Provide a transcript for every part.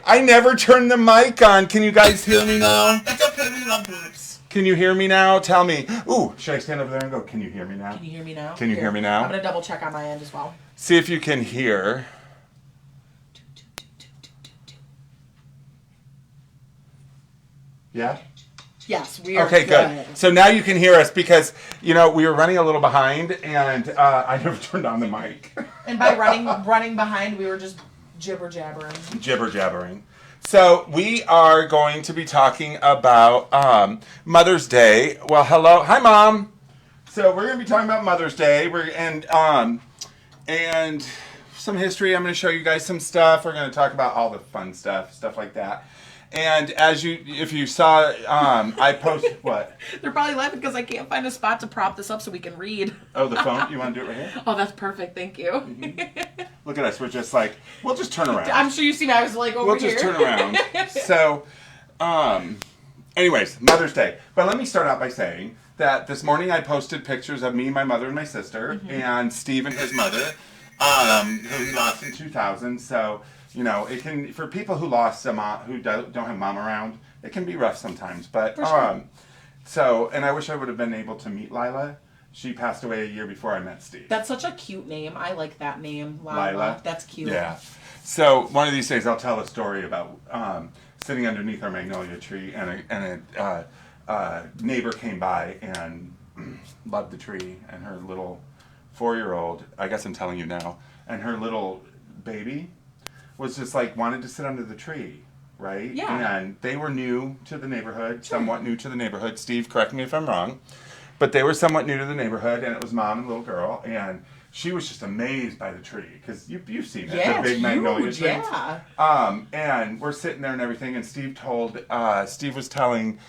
I never turned the mic on. Can you guys hear me now? It's okay, we love boobs. Can you hear me now? Tell me. Ooh, should I stand over there and go, can you hear me now? Can you hear me now? Can you hear me now? I'm going to double check on my end as well. See if you can hear. Yeah? Yes, we are. Okay, good. So now you can hear us because, we were running a little behind and I never turned on the mic. And by running behind, we were just jibber-jabbering. Jibber-jabbering. So we are going to be talking about Mother's Day. Well, hello. Hi, Mom. So we're going to be talking about Mother's Day. And some history. I'm going to show you guys some stuff. We're going to talk about all the fun stuff like that. And if you saw, I posted what? They're probably laughing because I can't find a spot to prop this up so we can read. Oh, the phone? You want to do it right here? Oh, that's perfect. Thank you. Mm-hmm. Look at us. We're just we'll just turn around. I'm sure you see me. I was over here. We'll just turn around. So, anyways, Mother's Day. But let me start out by saying that this morning I posted pictures of me, my mother, and my sister, and Steve and his mother, who he lost in 2000. So, it can, for people who lost a mom, who don't have mom around, it can be rough sometimes. But, sure. And I wish I would have been able to meet Lila. She passed away a year before I met Steve. That's such a cute name. I like that name, Lila. That's cute. Yeah. So one of these days I'll tell a story about sitting underneath our magnolia tree and a neighbor came by and loved the tree, and her little 4-year-old, I guess I'm telling you now, and her little baby was just wanted to sit under the tree, right? Yeah. And they were new to the neighborhood, somewhat new to the neighborhood. Steve, correct me if I'm wrong. But they were somewhat new to the neighborhood, and it was Mom and little girl, and she was just amazed by the tree, because you've seen it, yeah, the big magnolia tree. Yeah. And we're sitting there and everything, and Steve was telling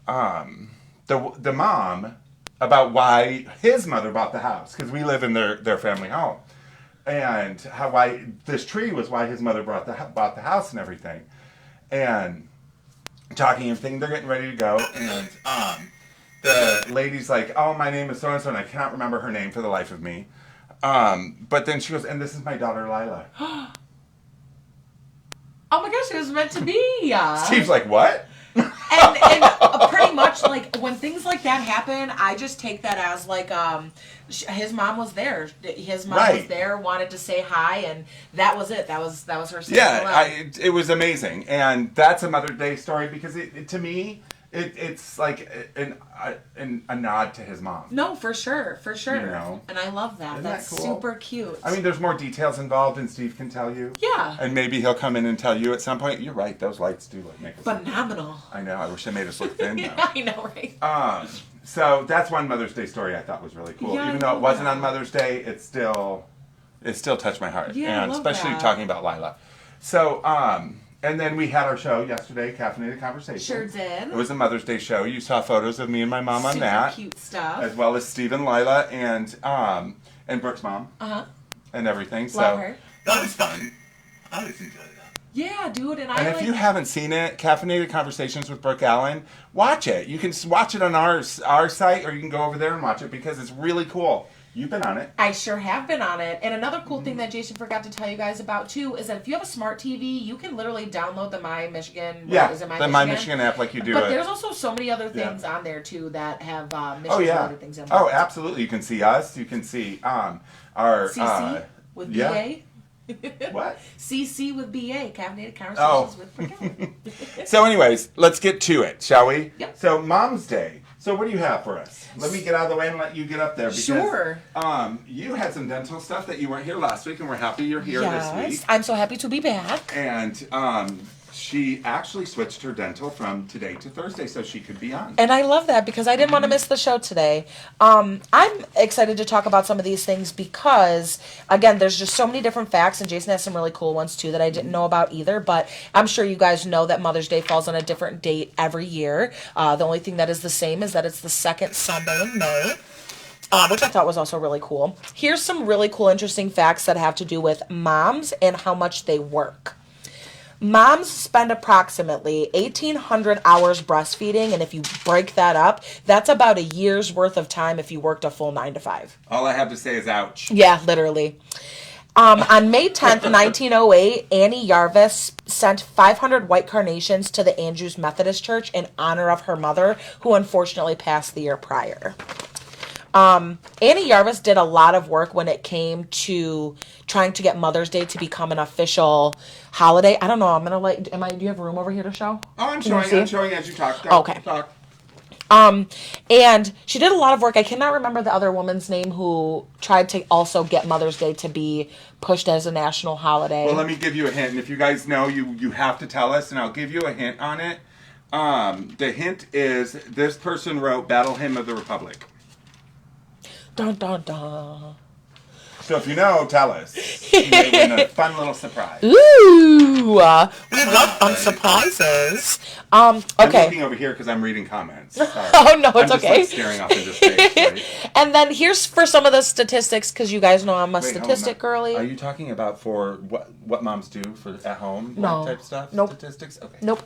the mom about why his mother bought the house, because we live in their family home. And why this tree was why his mother bought the house and everything, and talking everything. They're getting ready to go, and the lady's like, "Oh, my name is so and so," and I cannot remember her name for the life of me. But then she goes, "And this is my daughter Lila." Oh my gosh, it was meant to be. Steve's like, "What?" and pretty much when things like that happen, I just take that as his mom was there. His mom was there, wanted to say hi, and that was it. That was her. It was amazing, and that's a Mother's Day story because to me. It's like a nod to his mom. No, for sure. And I love that. That's that cool? Super cute. I mean, there's more details involved, and Steve can tell you. Yeah. And maybe he'll come in and tell you at some point. You're right; those lights do make us phenomenal. Look, I know. I wish they made us look thin. I know, right? So that's one Mother's Day story I thought was really cool. Yeah, even though it wasn't on Mother's Day, it still touched my heart. Yeah, and I love especially that. talking about Lila. So and then we had our show yesterday, Caffeinated Conversation. Sure did. It was a Mother's Day show. You saw photos of me and my mom on that. Super cute stuff. As well as Steve and Lila and Brooke's mom. And everything. Love her. That was fun. I always enjoyed that. Yeah, dude. And if you haven't seen it, Caffeinated Conversations with Brooke Allen, watch it. You can watch it on our site, or you can go over there and watch it because it's really cool. You've been on it. I sure have been on it. And another cool thing that Jason forgot to tell you guys about, too, is that if you have a smart TV, you can literally download the My Michigan. The My Michigan app like you do. But there's also so many other things on there, too, that have Michigan-related things in them. Oh, absolutely. You can see us. You can see our... CC with BA. What? CC with BA, Caffeinated Conversations with Brooke. So anyways, let's get to it, shall we? Yep. So Mom's Day. So what do you have for us? Let me get out of the way and let you get up there. Because, sure. You had some dental stuff that you weren't here last week, and we're happy you're here this week. I'm so happy to be back. And she actually switched her dental from today to Thursday so she could be on. And I love that because I didn't want to miss the show today. I'm excited to talk about some of these things because, again, there's just so many different facts, and Jason has some really cool ones, too, that I didn't know about either. But I'm sure you guys know that Mother's Day falls on a different date every year. The only thing that is the same is that it's the second Sunday in May. Which I thought was also really cool. Here's some really cool, interesting facts that have to do with moms and how much they work. Moms spend approximately 1,800 hours breastfeeding, and if you break that up, that's about a year's worth of time if you worked a full 9 to 5. All I have to say is ouch. Yeah, literally. On May 10th, 1908, Annie Jarvis sent 500 white carnations to the Andrews Methodist Church in honor of her mother, who unfortunately passed the year prior. Annie Jarvis did a lot of work when it came to trying to get Mother's Day to become an official holiday. I don't know. Do you have room over here to show? Oh, I'm showing as you talk. Okay. Talk. And she did a lot of work. I cannot remember the other woman's name who tried to also get Mother's Day to be pushed as a national holiday. Well, let me give you a hint. And if you guys know, you have to tell us, and I'll give you a hint on it. The hint is this person wrote Battle Hymn of the Republic. Dun, dun, dun. So if you know, tell us. You may win a fun little surprise. Ooh, we love fun surprises. Okay. I'm looking over here because I'm reading comments. Sorry. Oh, no, it's I'm just, okay. like, staring off into space, right? And then here's for some of the statistics, because you guys know I'm a statistic girly. Are you talking about for what moms do for at home type stuff? Nope. Statistics? Okay. Nope.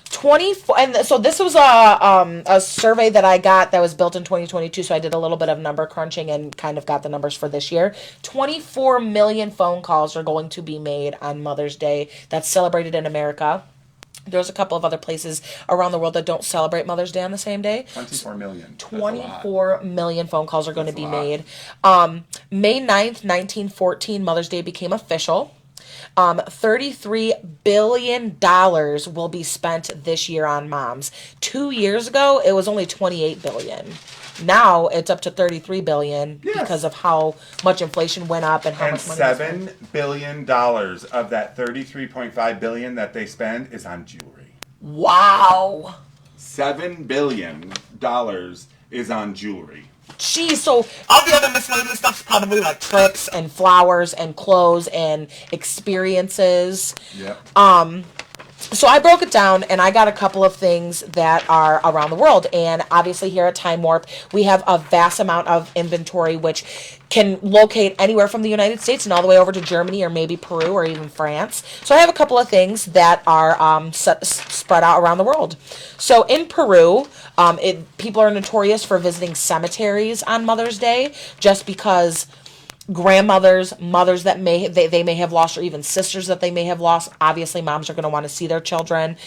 24, and so this was a survey that I got that was built in 2022, so I did a little bit of number crunching and kind of got the numbers for this year. 24 million phone calls are going to be made on Mother's Day. That's celebrated in America. There's a couple of other places around the world that don't celebrate Mother's Day on the same day. 24 million. 24 million phone calls are going to be made. May 9th, 1914, Mother's Day became official. $33 billion will be spent this year on moms. 2 years ago, it was only $28 billion. Now it's up to $33 billion because of how much inflation went up and how much money. And $7 billion of that $33.5 billion that they spend is on jewelry. Wow. $7 billion is on jewelry. Geez, so all the other miscellaneous stuff's probably like trips and flowers and clothes and experiences. Yep. So I broke it down, and I got a couple of things that are around the world. And obviously here at Time Warp, we have a vast amount of inventory, which can locate anywhere from the United States and all the way over to Germany or maybe Peru or even France. So I have a couple of things that are spread out around the world. So in Peru, people are notorious for visiting cemeteries on Mother's Day just because grandmothers, mothers that they may have lost, or even sisters that they may have lost. Obviously, moms are going to want to see their children.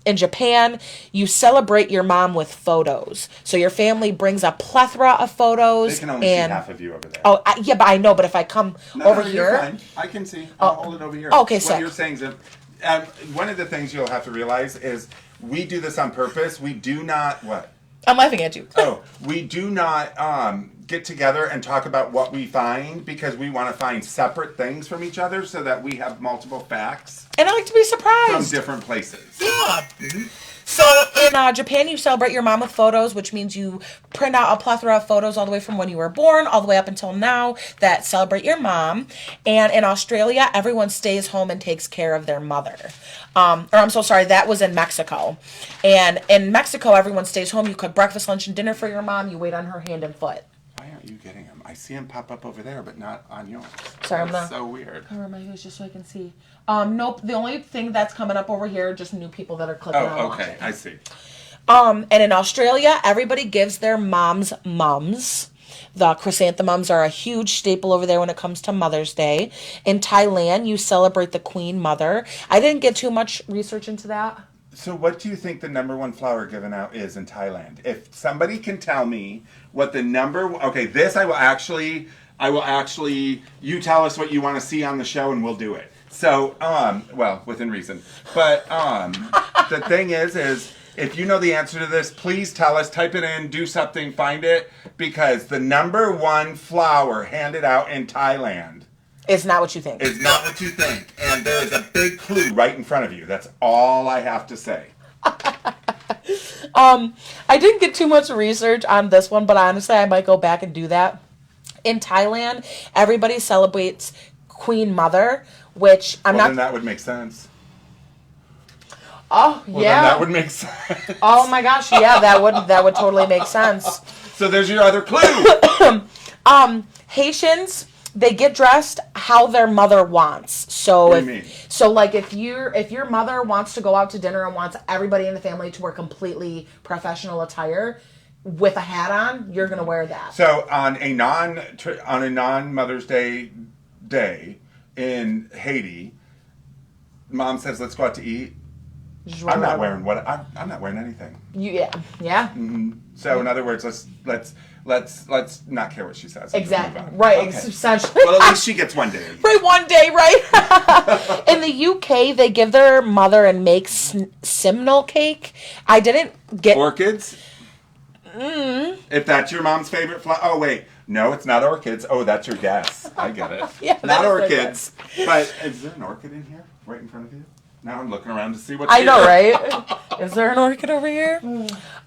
In Japan, you celebrate your mom with photos. So your family brings a plethora of photos. They can only see half of you over there. Oh, yeah, but I know. But if I come over here, you're fine. I can see. I'll hold it over here. Okay, what sick. you're saying is, one of the things you'll have to realize is we do this on purpose. We do not what. I'm laughing at you. We do not get together and talk about what we find because we want to find separate things from each other so that we have multiple facts. And I like to be surprised. From different places. Yeah. Mm-hmm. So in Japan, you celebrate your mom with photos, which means you print out a plethora of photos all the way from when you were born, all the way up until now, that celebrate your mom. And in Australia, everyone stays home and takes care of their mother. Or I'm so sorry, that was in Mexico. And in Mexico, everyone stays home. You cook breakfast, lunch, and dinner for your mom. You wait on her hand and foot. Why aren't you getting them? I see them pop up over there, but not on yours. Sorry, That's so weird. Cover my face just so I can see. Nope, the only thing that's coming up over here are just new people that are clicking on okay, watching. I see. And in Australia, everybody gives their moms mums. The chrysanthemums are a huge staple over there when it comes to Mother's Day. In Thailand, you celebrate the Queen Mother. I didn't get too much research into that. So what do you think the number one flower given out is in Thailand? If somebody can tell me what the this I will actually, you tell us what you want to see on the show and we'll do it. So, within reason. But the thing is if you know the answer to this, please tell us, type it in, do something, find it, because the number one flower handed out in Thailand is not what you think. Is not what you think. And there is a big clue right in front of you. That's all I have to say. I didn't get too much research on this one, but honestly, I might go back and do that. In Thailand, everybody celebrates Queen Mother, which then that would make sense. Oh, yeah. Then that would make sense. Oh my gosh, yeah, that would totally make sense. So there's your other clue. Haitians, they get dressed how their mother wants. So what do you mean? So like if your mother wants to go out to dinner and wants everybody in the family to wear completely professional attire with a hat on, you're gonna wear that. So on a non Mother's Day Day in Haiti, Mom says, "Let's go out to eat." Just I'm not whatever. wearing I'm not wearing anything. Yeah. So in other words, let's not care what she says. and just move Exactly. on. Right. Okay. Essentially. Well, at least she gets one day. Right, one day, right? In the UK, they give their mother and make simnel cake. I didn't get Orchids. If that's your mom's favorite flower. Oh wait, no, it's not orchids. Oh, that's your guess. I get it. Yeah, that not is my orchids. But is there an orchid in here, right in front of you? Now I'm looking around to see what. I know, right? Is there an orchid over here?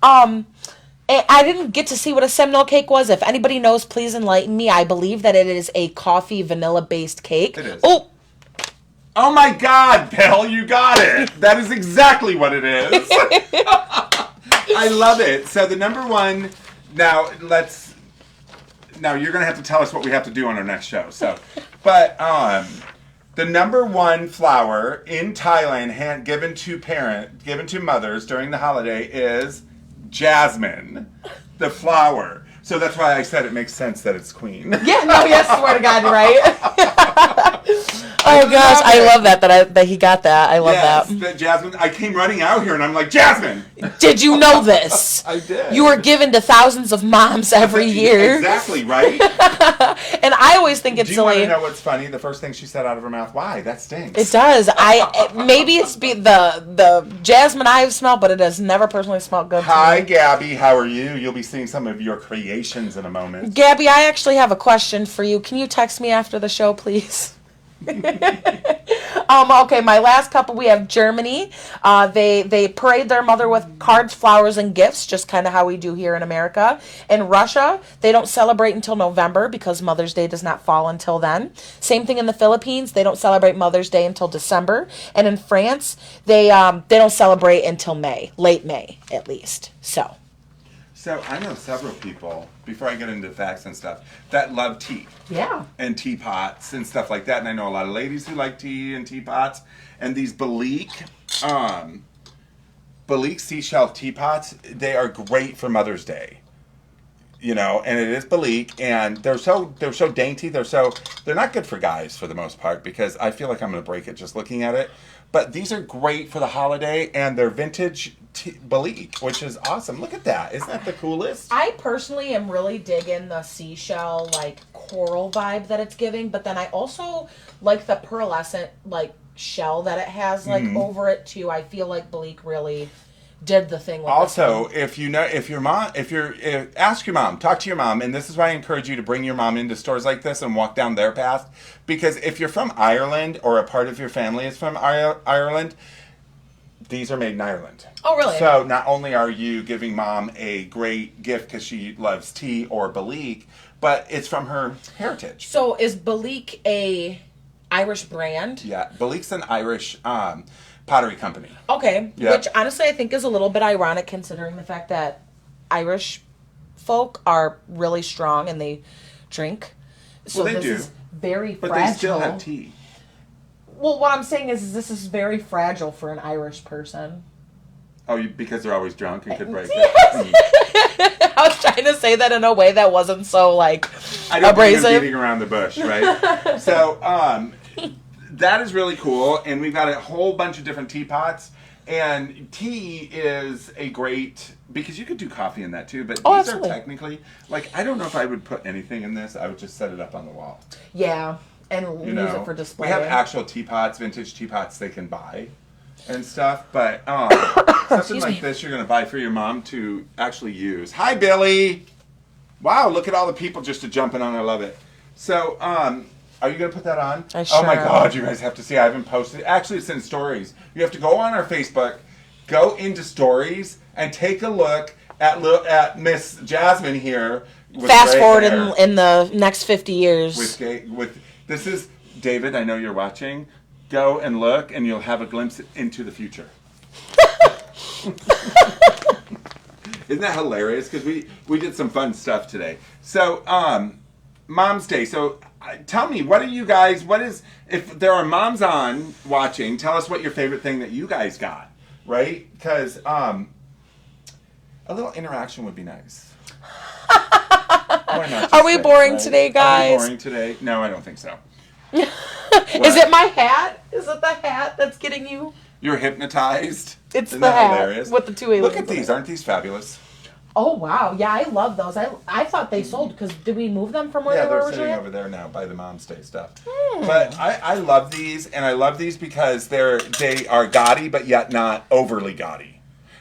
I didn't get to see what a Semnol cake was. If anybody knows, please enlighten me. I believe that it is a coffee vanilla based cake. It is. Oh, my God, Bill, you got it. That is exactly what it is. I love it. So the number one. Now you're gonna have to tell us what we have to do on our next show. So, but the number one flower in Thailand given to mothers during the holiday is jasmine, the flower. So that's why I said it makes sense that it's queen. yeah, no, yes, swear to God, right? Oh gosh, I love that he got that. I love yes, that. the jasmine. I came running out here and I'm like, Jasmine. Did you know this? I did. You were given to thousands of moms every year. Exactly, right? And I always think it's Do you want silly. to know what's funny? The first thing she said out of her mouth, why? That stinks. It does. Maybe it's the jasmine I've smelled, but it has never personally smelled good. Hi, to me. Gabby. How are you? You'll be seeing some of your creations in a moment. Gabby, I actually have a question for you. Can you text me after the show, please? Okay, my last couple, we have Germany. They parade their mother with cards, flowers, and gifts, just kind of how we do here in America. In Russia, they don't celebrate until November because Mother's Day does not fall until then. Same thing in the Philippines. They don't celebrate Mother's Day until December. And in France, they don't celebrate until May, late May at least. So I know several people, before I get into facts and stuff, that love tea. yeah. And teapots and stuff like that. And I know a lot of ladies who like tea and teapots. And these Balik seashell teapots, they are great for Mother's Day. You know, and it is Balik, and they're so dainty. They're not good for guys for the most part because I feel like I'm going to break it just looking at it. But these are great for the holiday, and they're vintage Balik, which is awesome. Look at that! Isn't that the coolest? I personally am really digging the seashell, like, coral vibe that it's giving, but then I also like the pearlescent, like, shell that it has, like, over it, too. I feel like Balik really did the thing with Also, ask your mom, talk to your mom, and this is why I encourage you to bring your mom into stores like this and walk down their path, because if you're from Ireland or a part of your family is from Ireland, these are made in Ireland. Oh, really? So not only are you giving mom a great gift because she loves tea or Balik, but it's from her heritage. So is Balik a Irish brand? Yeah, Balik's an Irish pottery company. Okay, Yeah. which honestly I think is a little bit ironic considering the fact that Irish folk are really strong and they drink. So Well, they this do. is very But fragile. they still have tea. Well, what I'm saying is this is very fragile for an Irish person. Oh, because they're always drunk and could break Yes. it. I was trying to say that in a way that wasn't so, like, I don't think I'm abrasive. beating around the bush, right? So, that is really cool, and we've got a whole bunch of different teapots, and tea is a great, because you could do coffee in that too, but Oh, these absolutely. are technically, like, I don't know if I would put anything in this, I would just set it up on the wall. Yeah, and You use know? it for display. We have actual teapots, vintage teapots they can buy and stuff, but something Excuse like me. this you're going to buy for your mom to actually use. Hi, Billy! Wow, look at all the people just jumping on. I love it. So, are you going to put that on? I Oh my sure am. God, you guys have to see. I haven't posted. Actually, it's in stories. You have to go on our Facebook, go into stories, and take a look at Miss Jasmine here. With Fast gray forward hair, in the next 50 years. with this is David. I know you're watching. Go and look, and you'll have a glimpse into the future. Isn't that hilarious? Because we did some fun stuff today. So, Mom's Day. So, tell me, if there are moms on watching, tell us what your favorite thing that you guys got, right? Because a little interaction would be nice. Why not just Are we say, boring right? today, Are we guys? boring today? No, I don't think so. Is it my hat? Is it the hat that's getting you? You're hypnotized. It's Isn't the that hat hilarious? with the two aliens. Look at these. Aren't these fabulous? Oh, wow. Yeah, I love those. I thought they sold, because did we move them from where Yeah, they were they're originally? sitting over there now by the Mom's Day stuff. But I love these, and I love these because they are gaudy, but yet not overly gaudy.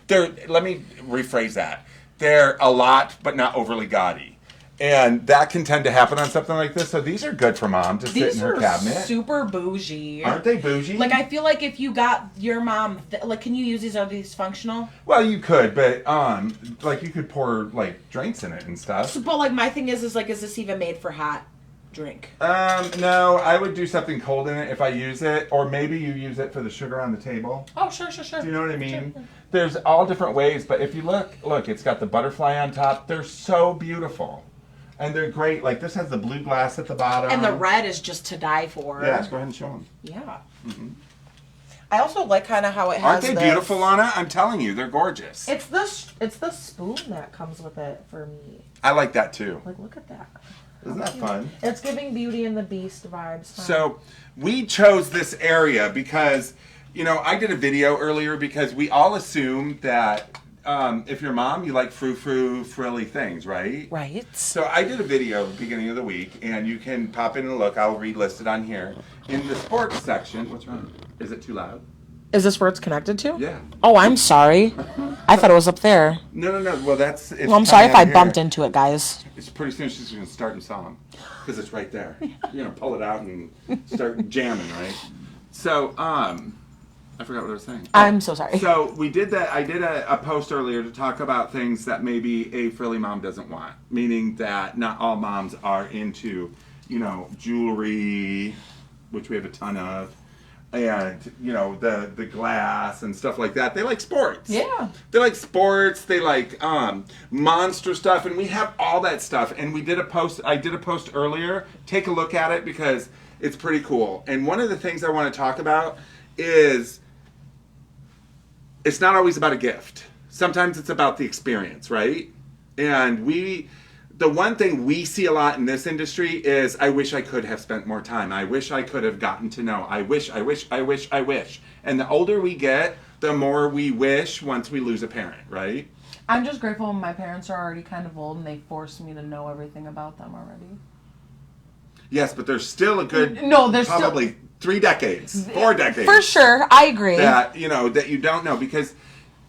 Let me rephrase that. They're a lot, but not overly gaudy. And that can tend to happen on something like this. So these are good for Mom to sit in her cabinet. These are super bougie. Aren't they bougie? Like, I feel like if you got your mom, like, can you use these? Are these functional? Well, you could, but like you could pour like drinks in it and stuff. So, but like my thing is like, is this even made for hot drink? No, I would do something cold in it if I use it, or maybe you use it for the sugar on the table. Oh, sure. Do you know what I mean? Sure. There's all different ways, but if you look, it's got the butterfly on top. They're so beautiful. And they're great. Like, this has the blue glass at the bottom. And the red is just to die for. Yeah, let's go ahead and show them. Yeah. Mm-hmm. I also like kind of how it has. Aren't they beautiful, Anna? I'm telling you, they're gorgeous. It's the spoon that comes with it for me. I like that too. Like, look at that. Isn't that fun? It's giving Beauty and the Beast vibes. Huh? So we chose this area because, I did a video earlier because we all assume that if you're Mom, you like frou-frou, frilly things, right? Right. So I did a video at the beginning of the week, and you can pop in and look. I'll relist it on here. In the sports section, what's wrong? Is it too loud? Is this where it's connected to? Yeah. Oh, I'm sorry. I thought it was up there. No. Well, it's Well, I'm sorry if I bumped into it, guys. It's pretty soon she's going to start in song because it's right there. You're going to pull it out and start jamming, right? So, I forgot what I was saying. I'm so sorry. So we did that. I did a post earlier to talk about things that maybe a frilly mom doesn't want, meaning that not all moms are into, jewelry, which we have a ton of, and the glass and stuff like that. They like sports. Yeah. They like sports. They like monster stuff, and we have all that stuff. And we did a post. I did a post earlier. Take a look at it because it's pretty cool. And one of the things I want to talk about is it's not always about a gift. Sometimes it's about the experience, right? And the one thing we see a lot in this industry is, I wish I could have spent more time. I wish I could have gotten to know. I wish. And the older we get, the more we wish once we lose a parent, right? I'm just grateful my parents are already kind of old and they forced me to know everything about them already. Yes, but there's still a good, there's probably 3 decades, 4 decades. For sure, I agree. That, that you don't know, because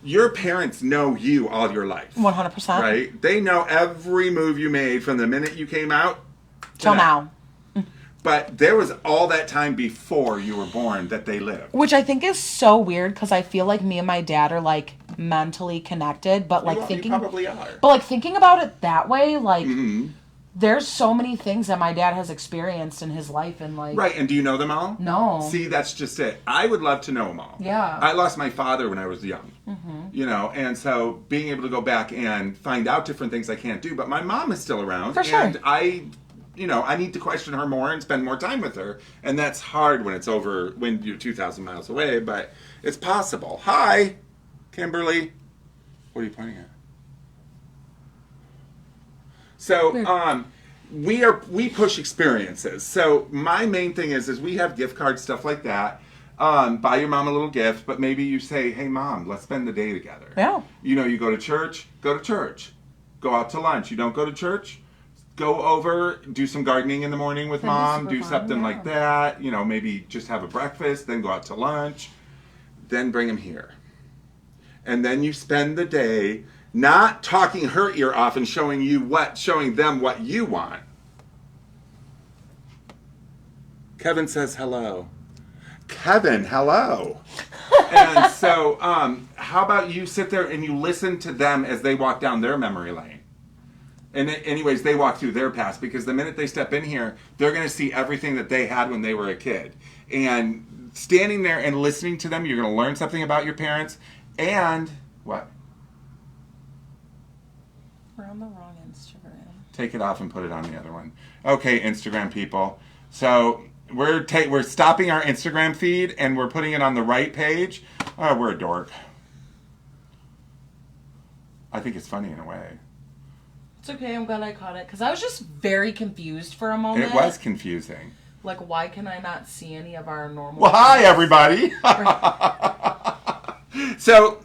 your parents know you all your life. 100%. Right? They know every move you made from the minute you came out till now. But there was all that time before you were born that they lived. Which I think is so weird, because I feel like me and my dad are like mentally connected, but like You probably are. But like thinking about it that way, like Mm-hmm. there's so many things that my dad has experienced in his life, and like Right, and do you know them all? No. See, that's just it. I would love to know them all. Yeah. I lost my father when I was young. Mm-hmm. And so being able to go back and find out different things I can't do, but my mom is still around. For sure. And I need to question her more and spend more time with her. And that's hard when when you're 2,000 miles away, but it's possible. Hi, Kimberly. What are you pointing at? So, we push experiences. So my main thing is we have gift cards, stuff like that. Buy your mom a little gift, but maybe you say, hey mom, let's spend the day together. Yeah. You go to church, go to church. Go out to lunch. You don't go to church, go over, do some gardening in the morning with mom, do something like that. Maybe just have a breakfast, then go out to lunch, then bring them here. And then you spend the day not talking her ear off and showing them what you want. Kevin says hello. Kevin, hello. And so, how about you sit there and you listen to them as they walk down their memory lane? And anyways, they walk through their past, because the minute they step in here, they're going to see everything that they had when they were a kid. And standing there and listening to them, you're going to learn something about your parents. And what? We're on the wrong Instagram. Take it off and put it on the other one. Okay, Instagram people. So we're stopping our Instagram feed and we're putting it on the right page. Oh, we're a dork. I think it's funny in a way. It's okay, I'm glad I caught it, because I was just very confused for a moment. It was confusing. Like, why can I not see any of our normal? Well, hi, everybody. So,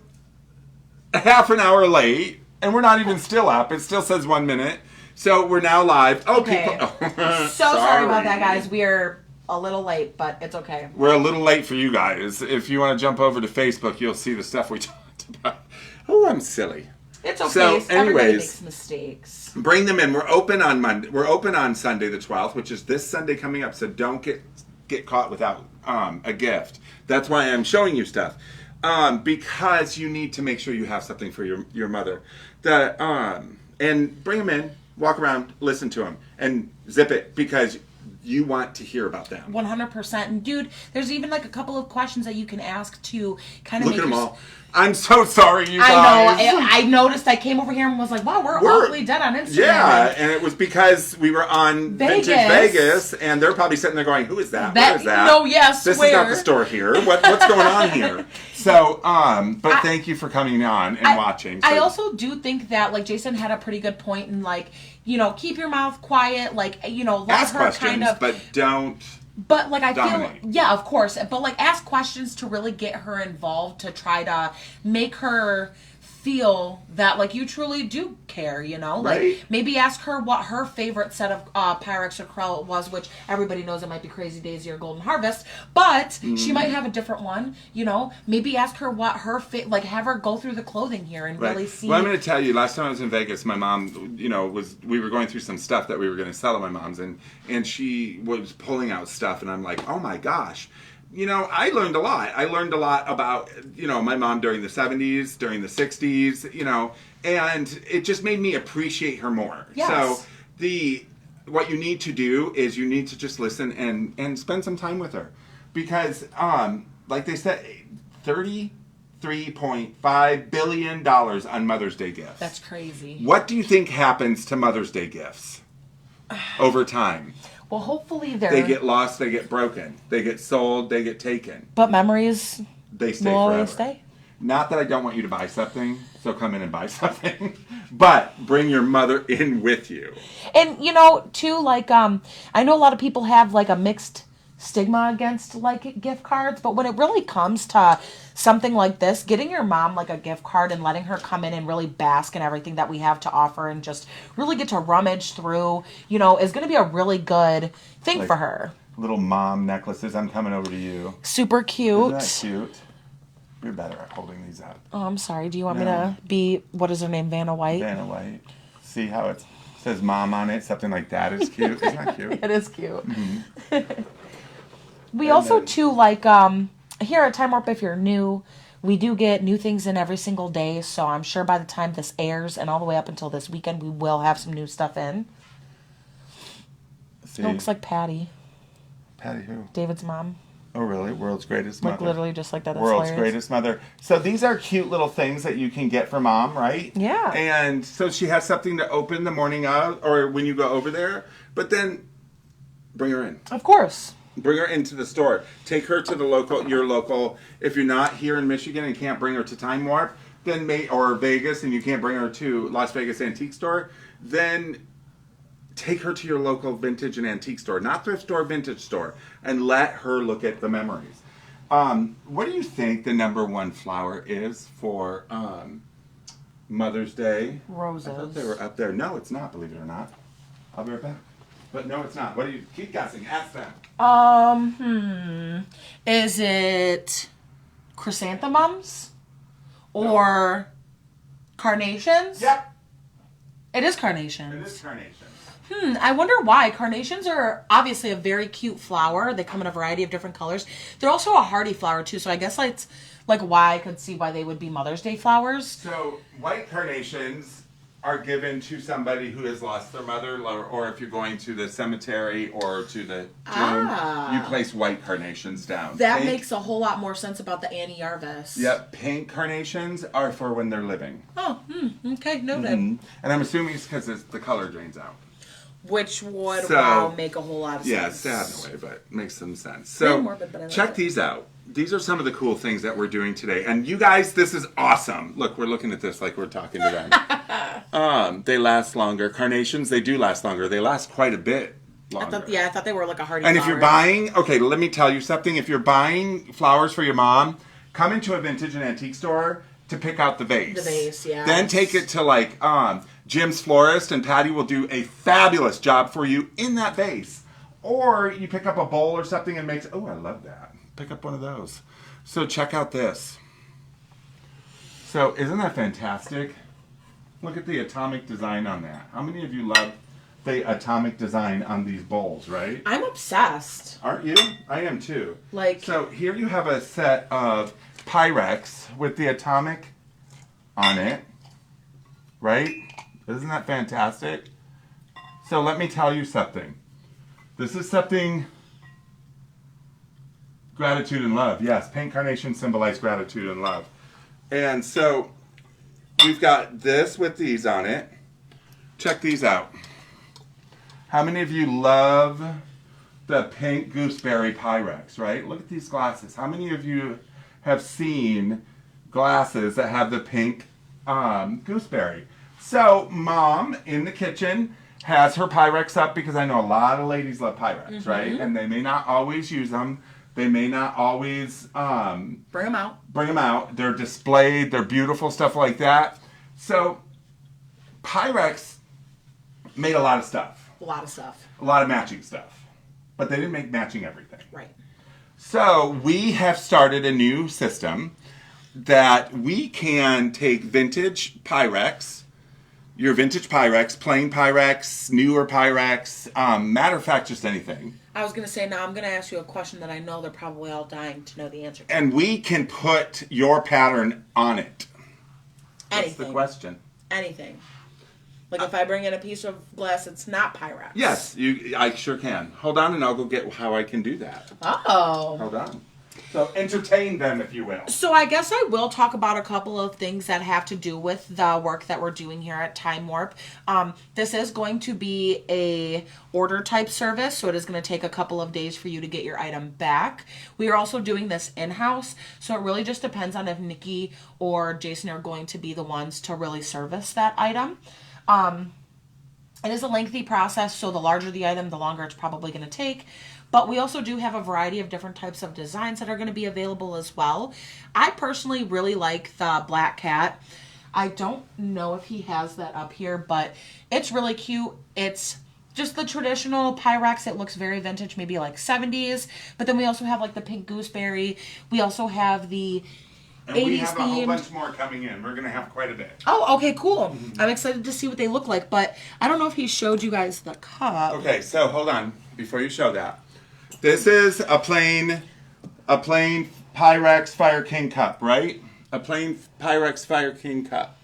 a half an hour late, and we're not even still up. It still says 1 minute. So, we're now live. Oh, Okay. people. So sorry about that, guys. We're a little late, but it's okay. We're a little late for you guys. If you want to jump over to Facebook, you'll see the stuff we talked about. Oh, I'm silly. It's okay. So, Everybody anyways. makes mistakes. Bring them in. We're open on Monday. We're open on Sunday the 12th, which is this Sunday coming up. So don't get caught without a gift. That's why I'm showing you stuff, because you need to make sure you have something for your mother. And bring them in, walk around, listen to them, and zip it because you want to hear about them. 100%. And dude, there's even like a couple of questions that you can ask to kind of Look make at them all. I'm so sorry, you guys. I know. I noticed. I came over here and was like, "Wow, we're awfully dead on Instagram." Yeah, and it was because we were on Vintage Vegas, and they're probably sitting there going, "Who is that? What is that? No, yes, this is not the store here. What's going on here?" So, but thank you for coming on and watching. I also do think that, like, Jason had a pretty good point in, like, keep your mouth quiet, like, let ask her questions, kind of, but don't. But, like, I dominate. feel, yeah, of course. But, like, ask questions to really get her involved, to try to make her feel that, like, you truly do care, Like, Right. maybe ask her what her favorite set of Pyrex or Krell was, which everybody knows it might be Crazy Daisy or Golden Harvest, but she might have a different one, Maybe ask her what her, have her go through the clothing here and really see. Well, I'm going to tell you, last time I was in Vegas, my mom, we were going through some stuff that we were going to sell at my mom's, and she was pulling out stuff, and I'm like, oh my gosh. I learned a lot. I learned a lot about, my mom during the 70s, during the 60s, and it just made me appreciate her more. Yes. So what you need to do is you need to just listen and spend some time with her. Because, like they said, $33.5 billion on Mother's Day gifts. That's crazy. What do you think happens to Mother's Day gifts over time? Well, hopefully They get lost, they get broken, they get sold, they get taken. But memories They stay will forever. always stay. Not that I don't want you to buy something, so come in and buy something. But bring your mother in with you. And, too, like, I know a lot of people have, like, a mixed stigma against, like, gift cards, but when it really comes to something like this, getting your mom, like, a gift card and letting her come in and really bask in everything that we have to offer and just really get to rummage through, is going to be a really good thing for her. Little mom necklaces. I'm coming over to you. Super cute. Isn't that cute? You're better at holding these up. Oh, I'm sorry. Do you want me to be, what is her name, Vanna White? Vanna White. See how it says mom on it? Something like that is cute. Isn't that cute? It is cute. Mm-hmm. We also, too, like, here at Time Warp, if you're new, we do get new things in every single day, so I'm sure by the time this airs and all the way up until this weekend, we will have some new stuff in. See? It looks like Patty, Patty who? David's mom. Oh, really? World's greatest mother. Like, literally just like that. That's World's hilarious. greatest mother. So these are cute little things that you can get for mom, right? Yeah. And so she has something to open the morning of, or when you go over there, but then bring her in. Of course. Bring her into the store. Take her to your local. If you're not here in Michigan and can't bring her to Time Warp, then or Vegas, and you can't bring her to Las Vegas Antique Store, then take her to your local vintage and antique store, not thrift store, vintage store, and let her look at the memories. What do you think the number one flower is for Mother's Day? Roses. I thought they were up there. No, it's not, believe it or not. I'll be right back. But no, it's not. What do you keep guessing? Ask them. Is it chrysanthemums or carnations? Yep. It is carnations. It is carnation. I wonder why. Carnations are obviously a very cute flower. They come in a variety of different colors. They're also a hardy flower too, so I guess it's like why I could see why they would be Mother's Day flowers. So white carnations are given to somebody who has lost their mother, or if you're going to the cemetery or to the tomb, you place white carnations down. That makes a whole lot more sense about the Annie Jarvis. Yep, pink carnations are for when they're living. Oh, okay, noted. And I'm assuming it's because the color drains out. Which would make a whole lot of sense. Yeah, it's sad in a way, but makes some sense. So morbid, but I like check it. these out. These are some of the cool things that we're doing today. And you guys, this is awesome. Look, we're looking at this like we're talking to them. They last longer. Carnations, they do last longer. They last quite a bit longer. I thought they were like a hardy And flower. if you're buying, okay, let me tell you something. If you're buying flowers for your mom, come into a vintage and antique store to pick out the vase. The vase, yeah. Then take it to like Jim's florist, and Patty will do a fabulous job for you in that vase. Or you pick up a bowl or something and makes. Oh, I love that. Pick up one of those. So check out this. So isn't that fantastic? Look at the atomic design on that. How many of you love the atomic design on these bowls, right? I'm obsessed. Aren't you? I am too. Like, so here you have a set of Pyrex with the atomic on it, right? Isn't that fantastic? So let me tell you something. This is something, gratitude and love. Yes, pink carnation symbolize gratitude and love. And so we've got this with these on it. Check these out. How many of you love the pink gooseberry Pyrex, right? Look at these glasses. How many of you have seen glasses that have the pink gooseberry? So Mom in the kitchen has her Pyrex up because I know a lot of ladies love Pyrex, right? And they may not always use them. They may not always bring them out. Bring them out. They're displayed. They're beautiful, stuff like that. So Pyrex made a lot of stuff. A lot of stuff. A lot of matching stuff. But they didn't make matching everything. Right. So we have started a new system that we can take vintage Pyrex, your vintage Pyrex, plain Pyrex, newer Pyrex, matter of fact, just anything. I was going to say, now I'm going to ask you a question that I know they're probably all dying to know the answer to. And we can put your pattern on it. Anything. That's the question. Anything. Like if I bring in a piece of glass that's not Pyrex. Yes, I sure can. Hold on and I'll go get how I can do that. Oh. Hold on. So entertain them, if you will. So I guess I will talk about a couple of things that have to do with the work that we're doing here at Time Warp. This is going to be a order type service, so it is going to take a couple of days for you to get your item back. We are also doing this in-house, so it really just depends on if Nikki or Jason are going to be the ones to really service that item. It is a lengthy process, so the larger the item, the longer it's probably going to take. But we also do have a variety of different types of designs that are going to be available as well. I personally really like the Black Cat. I don't know if he has that up here, but it's really cute. It's just the traditional Pyrex. It looks very vintage, maybe like 70s. But then we also have like the pink gooseberry. We also have the And 80s we have a whole themed. bunch more coming in. We're going to have quite a bit. Oh, okay, cool. I'm excited to see what they look like, but I don't know if he showed you guys the cup. Okay, so hold on before you show that. This is a plain Pyrex Fire King cup, right? A plain Pyrex Fire King cup.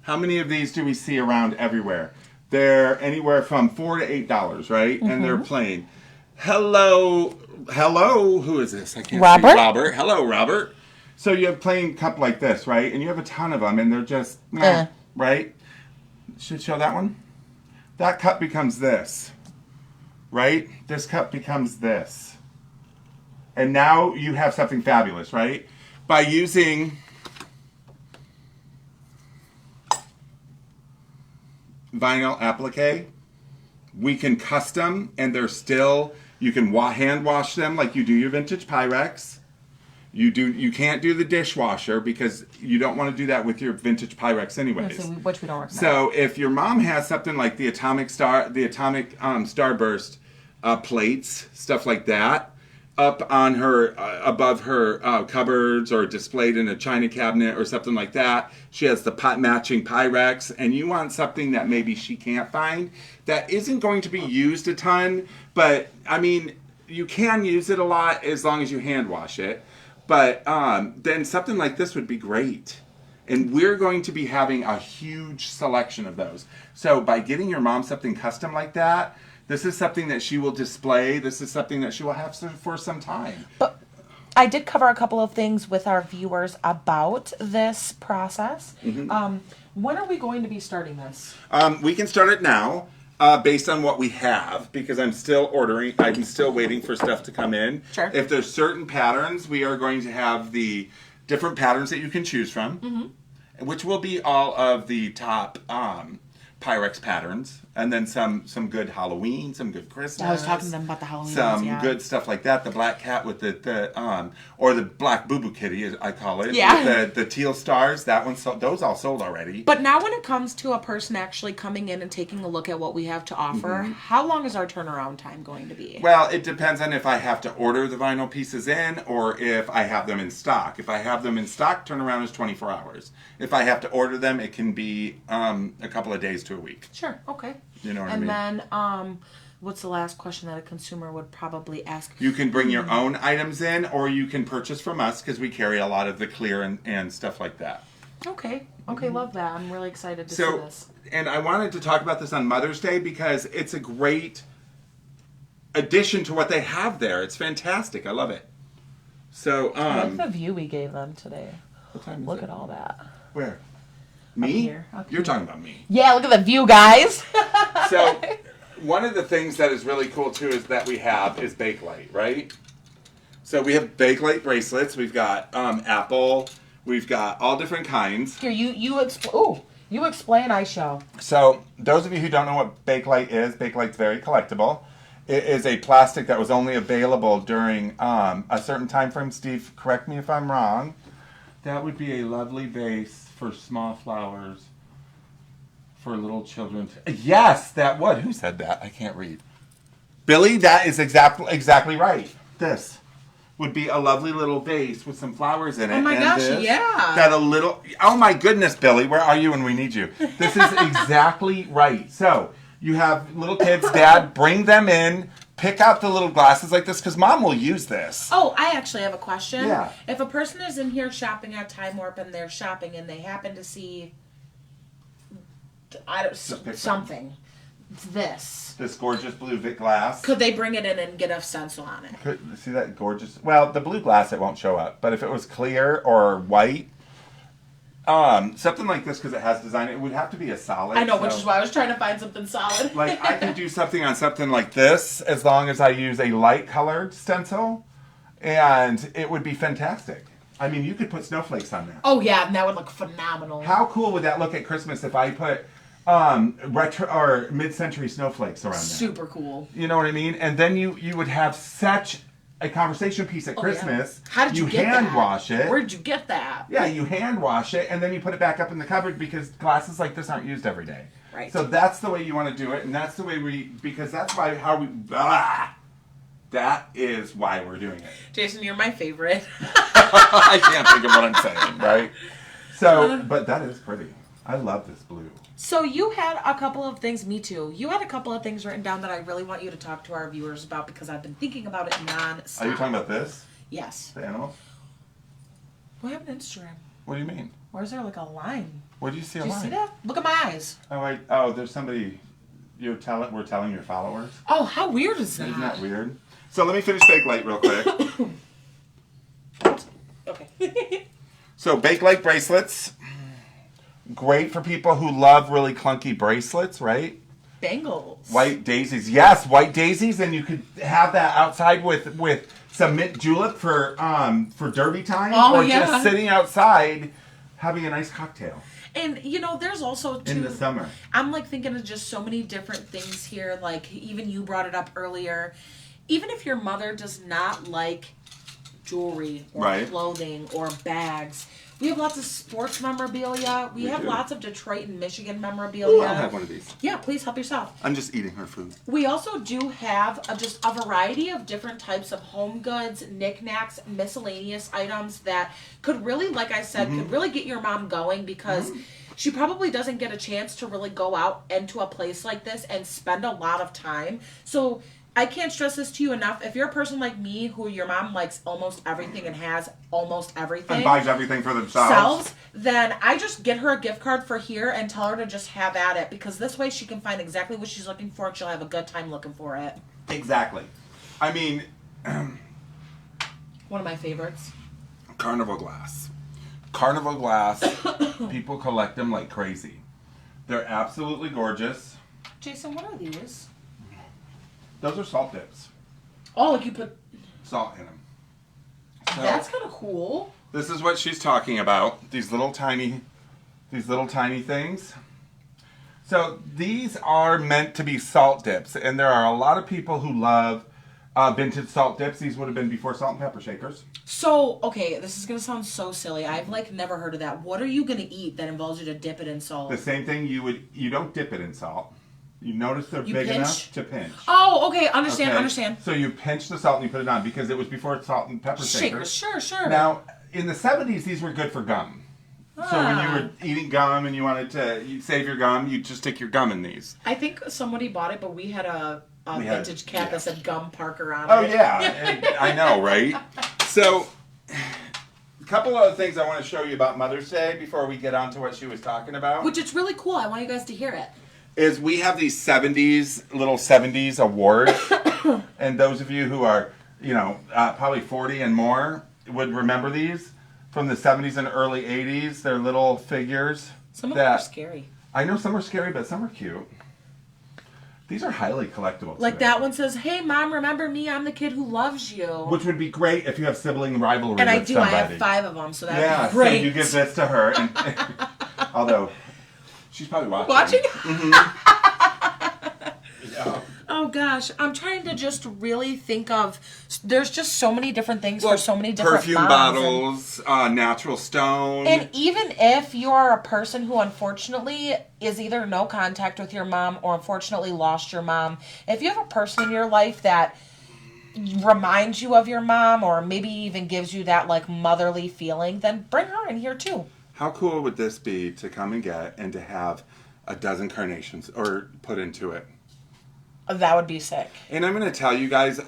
How many of these do we see around everywhere? They're anywhere from $4 to $8, right? And they're plain. Hello, who is this? I can't Robert? see Robert. Hello, Robert. So you have a plain cup like this, right? And you have a ton of them, and they're just, right? Should show that one? That cup becomes this. Right? This cup becomes this. And now you have something fabulous, right? By using vinyl applique, we can custom, and they're still, you can hand wash them like you do your vintage Pyrex. You can't do the dishwasher because you don't want to do that with your vintage Pyrex anyways. Which we don't recommend. So if your mom has something like the atomic starburst plates, stuff like that, up on her above her cupboards or displayed in a china cabinet or something like that, she has the matching Pyrex, and you want something that maybe she can't find that isn't going to be used a ton, but I mean you can use it a lot as long as you hand wash it. But then something like this would be great. And we're going to be having a huge selection of those. So by getting your mom something custom like that, this is something that she will display. This is something that she will have for some time. But I did cover a couple of things with our viewers about this process. When are we going to be starting this? We can start it now. Based on what we have, because I'm still ordering. I'm still waiting for stuff to come in. Sure. If there's certain patterns, we are going to have the different patterns that you can choose from, which will be all of the top Pyrex patterns And then some good Halloween, some good Christmas. I was talking to them about the Halloween Some ones, good stuff like that. The black cat with or the black boo boo kitty, as I call it. Yeah. With the teal stars. That one sold. Those all sold already. But now when it comes to a person actually coming in and taking a look at what we have to offer, how long is our turnaround time going to be? Well, it depends on if I have to order the vinyl pieces in or if I have them in stock. If I have them in stock, turnaround is 24 hours. If I have to order them, it can be a couple of days to a week. Sure, okay. You know what I mean? And then, what's the last question that a consumer would probably ask? You can bring your own items in, or you can purchase from us because we carry a lot of the clear and stuff like that. Okay, love that. I'm really excited to see this. And I wanted to talk about this on Mother's Day because it's a great addition to what they have there. It's fantastic. I love it. So, I like the view we gave them today. what time is Look it? at all that. Where? Me? Up You're here. talking about me. Yeah, look at the view, guys. So, one of the things that is really cool too is that we have is Bakelite, right? So we have Bakelite bracelets. We've got Apple. We've got all different kinds. Here, you explain. I show. So those of you who don't know what Bakelite is, Bakelite's very collectible. It is a plastic that was only available during a certain time frame. Steve, correct me if I'm wrong. That would be a lovely vase for small flowers for little children. Yes, that would. Who said that? I can't read. Billy, that is exactly right. This would be a lovely little vase with some flowers in it. Oh my and gosh, this, yeah. That a little. Oh my goodness, Billy, where are you when we need you? This is exactly right. So you have little kids, Dad, bring them in. Pick out the little glasses like this because Mom will use this. Oh, I actually have a question. Yeah. If a person is in here shopping at Time Warp and they're shopping and they happen to see something, this. This gorgeous blue Vic glass. Could they bring it in and get a stencil on it? See that gorgeous? Well, the blue glass, it won't show up. But if it was clear or white, something like this, because it has design, it would have to be a solid. I know, which is why I was trying to find something solid. Like, I could do something on something like this as long as I use a light colored stencil, and it would be fantastic. I mean, you could put snowflakes on that. Oh, yeah, and that would look phenomenal. How cool would that look at Christmas if I put retro or mid-century snowflakes around there? Super cool. You know what I mean? And then you would have such a conversation piece at Christmas. Yeah. How did you get hand that? wash it. Where'd you get that? Yeah, you hand wash it and then you put it back up in the cupboard because glasses like this aren't used every day. Right. So that's the way you want to do it, and that's the way because that's why that is why we're doing it. Jason, you're my favorite. I can't think of what I'm saying, right? So, but that is pretty. I love this blue. So you had a couple of things, me too. You had a couple of things written down that I really want you to talk to our viewers about because I've been thinking about it non-stop. Are you talking about this? Yes. The animals? What happened to Instagram? What do you mean? Why is there like a line? Where do you see a Do you line? see that? Look at my eyes. Oh, there's somebody. We're telling your followers. Oh, how weird is that? Isn't that weird? So let me finish Bakelite real quick. Okay. So Bakelite bracelets, great for people who love really clunky bracelets, right? Bangles. White daisies, yes, white daisies, and you could have that outside with some mint julep for derby time, Oh, or yeah. just sitting outside having a nice cocktail And you know, there's also in the summer. I'm like thinking of just so many different things here. Like even you brought it up earlier. Even if your mother does not like jewelry or Right. clothing or bags, we have lots of sports memorabilia. We have do. lots of Detroit and Michigan memorabilia. Ooh, I'll have one of these. Yeah, please help yourself. I'm just eating her food. We also do have just a variety of different types of home goods, knickknacks, miscellaneous items that could really, like I said, could really get your mom going because she probably doesn't get a chance to really go out into a place like this and spend a lot of time. So I can't stress this to you enough. If you're a person like me who your mom likes almost everything and has almost everything, And buys everything for themselves. then I just get her a gift card for here and tell her to just have at it because this way she can find exactly what she's looking for and she'll have a good time looking for it. Exactly. I mean, One of my favorites. carnival glass. Carnival glass, people collect them like crazy. They're absolutely gorgeous. Jason, what are these? Those are salt dips. Oh, like you put... Salt in them. So, That's kind of cool. this is what she's talking about. These little tiny things. So these are meant to be salt dips, and there are a lot of people who love vintage salt dips. These would have been before salt and pepper shakers. So, okay, this is gonna sound so silly. I've like never heard of that. What are you gonna eat that involves you to dip it in salt? The same thing you don't dip it in salt. You notice they're You big pinch? enough to pinch. Oh, okay, understand, Okay? understand. So you pinch the salt and you put it on because it was before salt and pepper shakers. Sure. Now, in the 70s, these were good for gum. So when you were eating gum and you wanted to save your gum, you just stick your gum in these. I think somebody bought it, but we had a vintage cap that said Gum Parker on Oh it. yeah, I know, right? So, a couple other things I want to show you about Mother's Day before we get on to what she was talking about. Which it's really cool. I want you guys to hear it. Is we have these 70s, little 70s awards. And those of you who are, probably 40 and more would remember these from the 70s and early 80s. They're little figures. Some of them are scary. I know some are scary, but some are cute. These are highly collectible. Like today. that one says, "Hey mom, remember me? I'm the kid who loves you." Which would be great if you have sibling rivalry And I with do. somebody. I have 5 of them, so that'd Yeah, be great. so you give this to her. And, although, she's probably watching. Watching? Yeah. Oh gosh, I'm trying to just really think of. There's just so many different things for so many different perfume moms bottles, natural stone. And even if you are a person who unfortunately is either no contact with your mom or unfortunately lost your mom, if you have a person in your life that reminds you of your mom or maybe even gives you that like motherly feeling, then bring her in here too. How cool would this be to come and get and to have a dozen carnations or put into it? That would be sick. And I'm going to tell you guys,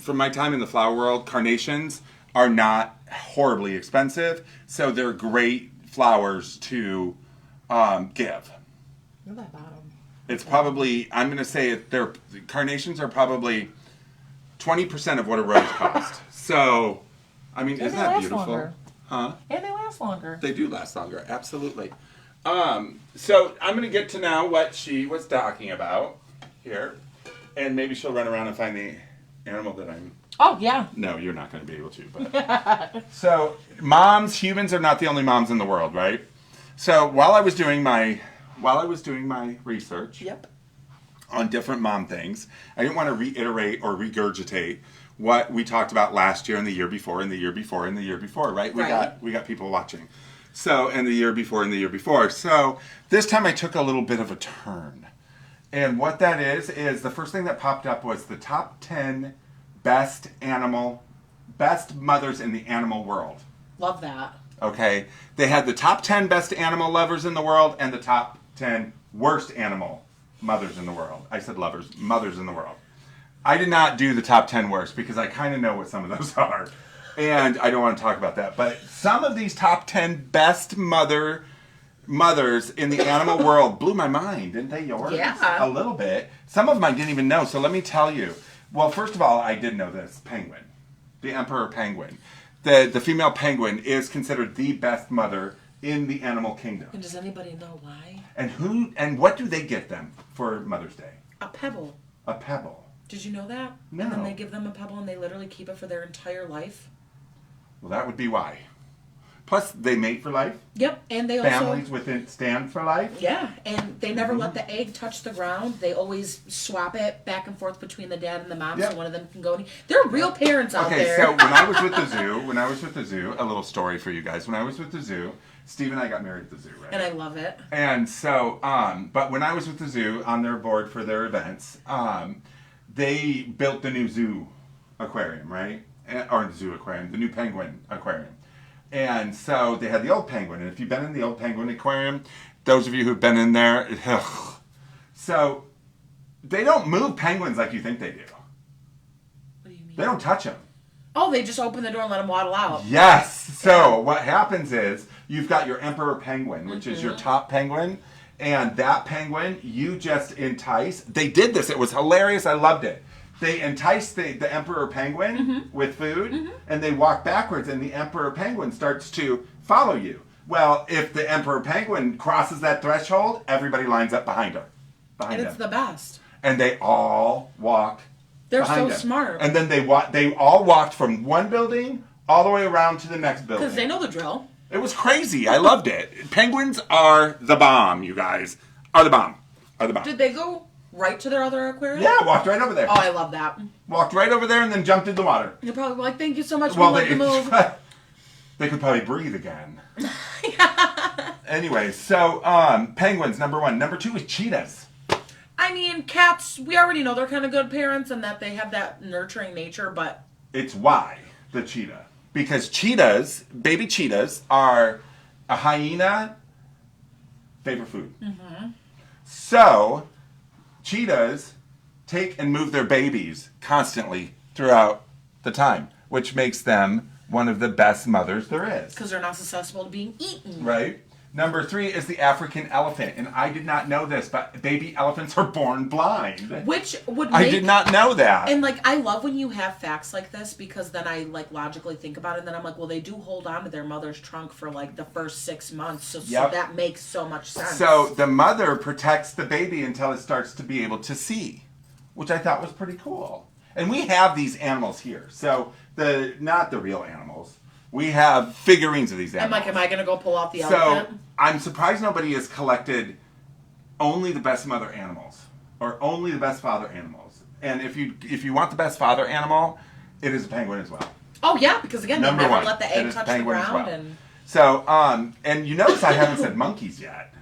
from my time in the flower world, carnations are not horribly expensive, so they're great flowers to give. Look at that bottom. It's probably, I'm going to say, carnations are probably 20% of what a rose costs. So, I mean, isn't that beautiful? Longer. Huh? And they last longer. They do last longer, absolutely. So I'm going to get to now what she was talking about here. And maybe she'll run around and find the animal that I'm... Oh, yeah. No, you're not going to be able to. But so, humans are not the only moms in the world, right? So while I was doing my research on different mom things, I didn't want to reiterate or regurgitate what we talked about last year and the year before and the year before and the year before, right? We got people watching. So, and the year before and the year before. So this time I took a little bit of a turn. And what that is the first thing that popped up was the top 10 best mothers in the animal world. Love that. Okay? They had the top 10 best animal lovers in the world and the top 10 worst animal mothers in the world. I said lovers, mothers in the world. I did not do the top 10 worst because I kind of know what some of those are. And I don't want to talk about that. But some of these top 10 best mothers in the animal world blew my mind, didn't they? Yours? Yeah. A little bit. Some of them I didn't even know, so let me tell you. Well, first of all, I did know this. Penguin. The emperor penguin. The female penguin is considered the best mother in the animal kingdom. And does anybody know why? And what do they get them for Mother's Day? A pebble. A pebble. Did you know that? No. And then they give them a pebble and they literally keep it for their entire life. Well, that would be why. Plus, they mate for life. Yep, and they also... Families within stand for life. Yeah, and they never let the egg touch the ground. They always swap it back and forth between the dad and the mom, so one of them can go. They're real parents out there. Okay, so when I was with the zoo, a little story for you guys. When I was with the zoo, Steve and I got married at the zoo, right? And I love it. And so, but when I was with the zoo on their board for their events, they built the new zoo aquarium, right? Or the zoo aquarium, the new penguin aquarium. And so they had the old penguin. And if you've been in the old penguin aquarium, those of you who've been in there, so they don't move penguins like you think they do. What do you mean? They don't touch them. Oh, they just open the door and let them waddle out. Yes. So what happens is you've got your emperor penguin, which is your top penguin. And that penguin, you just entice. They did this. It was hilarious. I loved it. They entice the emperor penguin with food, and they walk backwards, and the emperor penguin starts to follow you. Well, if the emperor penguin crosses that threshold, everybody lines up behind her. And it's the best. And they all walk They're behind so him. smart. And then they all walked from one building all the way around to the next building. Because they know the drill. It was crazy. I loved it. Penguins are the bomb, you guys. Are the bomb. are the mom. Did they go right to their other aquarium? Yeah, walked right over there. Oh, I love that. Walked right over there and then jumped in the water. You're probably like, thank you so much for Well, letting me move. they could probably breathe again. Anyway, so penguins, number 1. Number 2 is cheetahs. I mean, cats, we already know they're kind of good parents and that they have that nurturing nature, but... It's why the cheetah. Because cheetahs, baby cheetahs, are a hyena favorite food. Mm-hmm. So, cheetahs take and move their babies constantly throughout the time, which makes them one of the best mothers there is. Because they're not susceptible to being eaten. Right? Number 3 is the African elephant. And I did not know this, but baby elephants are born blind. Which would make... I did not know that. And, like, I love when you have facts like this because then I, like, logically think about it and then I'm like, well, they do hold on to their mother's trunk for, like, the first 6 months. So that makes so much sense. So the mother protects the baby until it starts to be able to see, which I thought was pretty cool. And we have these animals here. So, not the real animals. We have figurines of these animals. I'm like, am I going to go pull out the elephant? So, I'm surprised nobody has collected only the best mother animals or only the best father animals. And if you want the best father animal, it is a penguin as well. Oh, yeah, because again, Number they never 1, let the egg touch the ground. Well. So, and you notice I haven't said monkeys yet.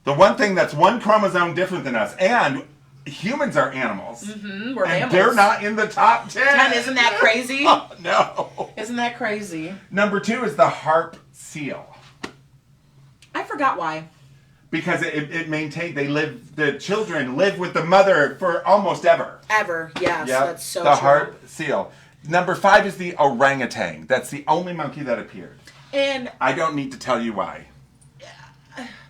The one thing that's one chromosome different than us, and humans are animals. Mm-hmm, we're and animals. They're not in the top 10. Isn't that crazy? Oh, no. Isn't that crazy? Number 2 is the harp seal. I forgot why. Because it maintained, the children live with the mother for almost ever. Ever, yes, Yep. that's so The true. harp seal. Number 5 is the orangutan. That's the only monkey that appeared. And I don't need to tell you why.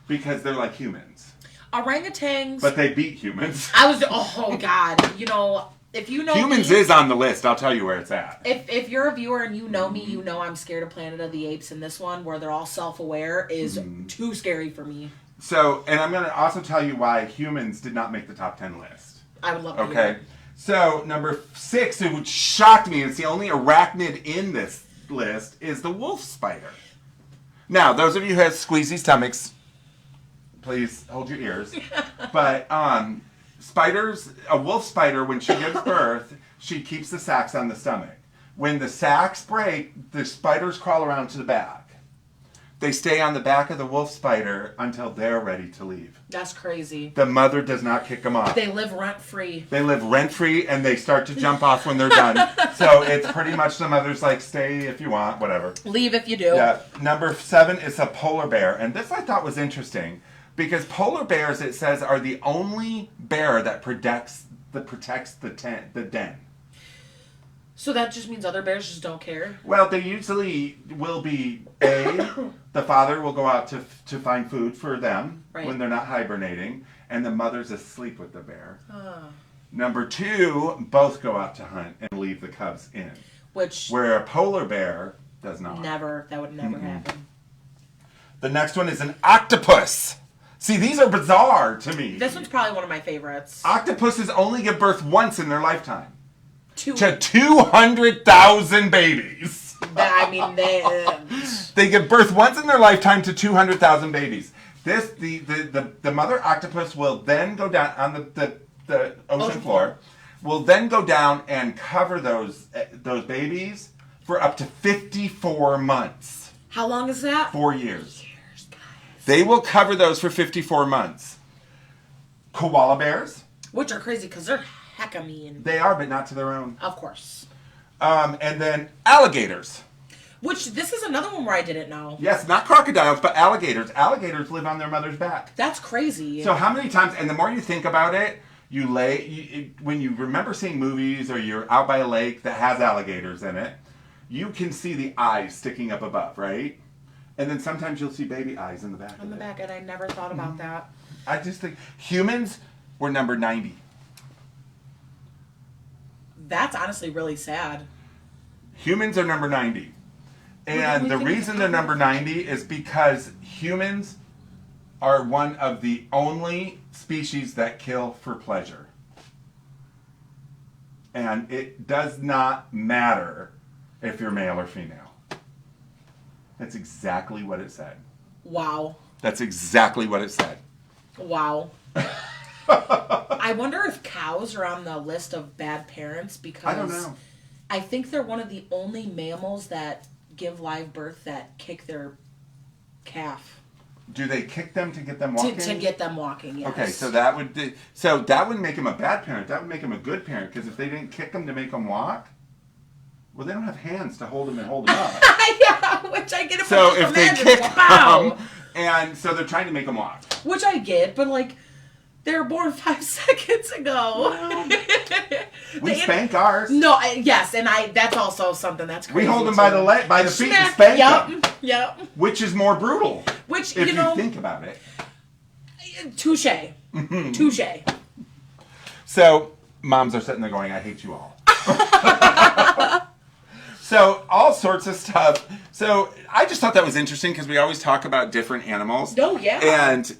Because they're like humans. orangutans... But they beat humans. oh God, you know, if you know Humans me, is on the list. I'll tell you where it's at. if you're a viewer and you know me, you know I'm scared of Planet of the Apes, and this one, where they're all self-aware, is too scary for me. So, and I'm going to also tell you why humans did not make the top 10 list. I would love to hear Okay. it. So, number 6, which shocked me, it's the only arachnid in this list, is the wolf spider. Now, those of you who have squeezy stomachs, please hold your ears. But spiders, a wolf spider, when she gives birth, she keeps the sacs on the stomach. When the sacs break, the spiders crawl around to the back. They stay on the back of the wolf spider until they're ready to leave. That's crazy. The mother does not kick them off. They live rent-free. They live rent-free, and they start to jump off when they're done. So it's pretty much the mother's like, stay if you want, whatever. Leave if you do. Yeah. Number 7 is a polar bear. And this I thought was interesting. Because polar bears, it says, are the only bear that protects the den. So that just means other bears just don't care? Well, they usually will be, the father will go out to find food for them when they're not hibernating, and the mother's asleep with the bear. Number 2, both go out to hunt and leave the cubs in. Where a polar bear does not. Never. That would never happen. The next one is an octopus. See, these are bizarre to me. This one's probably one of my favorites. Octopuses only give birth once in their lifetime. To 200,000 babies. They give birth once in their lifetime to 200,000 babies. The mother octopus will then go down on the ocean floor, will then go down and cover those babies for up to 54 months. How long is that? 4 years. They will cover those for 54 months. Koala bears. Which are crazy because they're hecka mean. They are, but not to their own. Of course. And then alligators. Which, this is another one where I didn't know. Yes, not crocodiles, but alligators. Alligators live on their mother's back. That's crazy. So how many times, and the more you think about it, when you remember seeing movies or you're out by a lake that has alligators in it, you can see the eyes sticking up above, right? And then sometimes you'll see baby eyes in the back. On the back, and I never thought about that. I just think humans were number 90. That's honestly really sad. Humans are number 90. And the reason they're number 90 is because humans are one of the only species that kill for pleasure. And it does not matter if you're male or female. That's exactly what it said. Wow. That's exactly what it said. Wow. I wonder if cows are on the list of bad parents because I don't know. I think they're one of the only mammals that give live birth that kick their calf Do they kick them to get them walking? to get them walking. Yes. Okay, so that would make him a bad parent. That would make him a good parent because if they didn't kick him to make him walk, well, they don't have hands to hold him and hold him up. Yeah, which I get. So if they kick wow. him, and so they're trying to make him walk. Which I get, but like, they were born 5 seconds ago. We spank ours. No, yes, and that's also something that's crazy. We hold them by the feet and spank them. Yep. Which is more brutal. Which, if you think about it. Touche. Touche. So, moms are sitting there going, I hate you all. So, all sorts of stuff. So, I just thought that was interesting because we always talk about different animals. Oh, yeah. And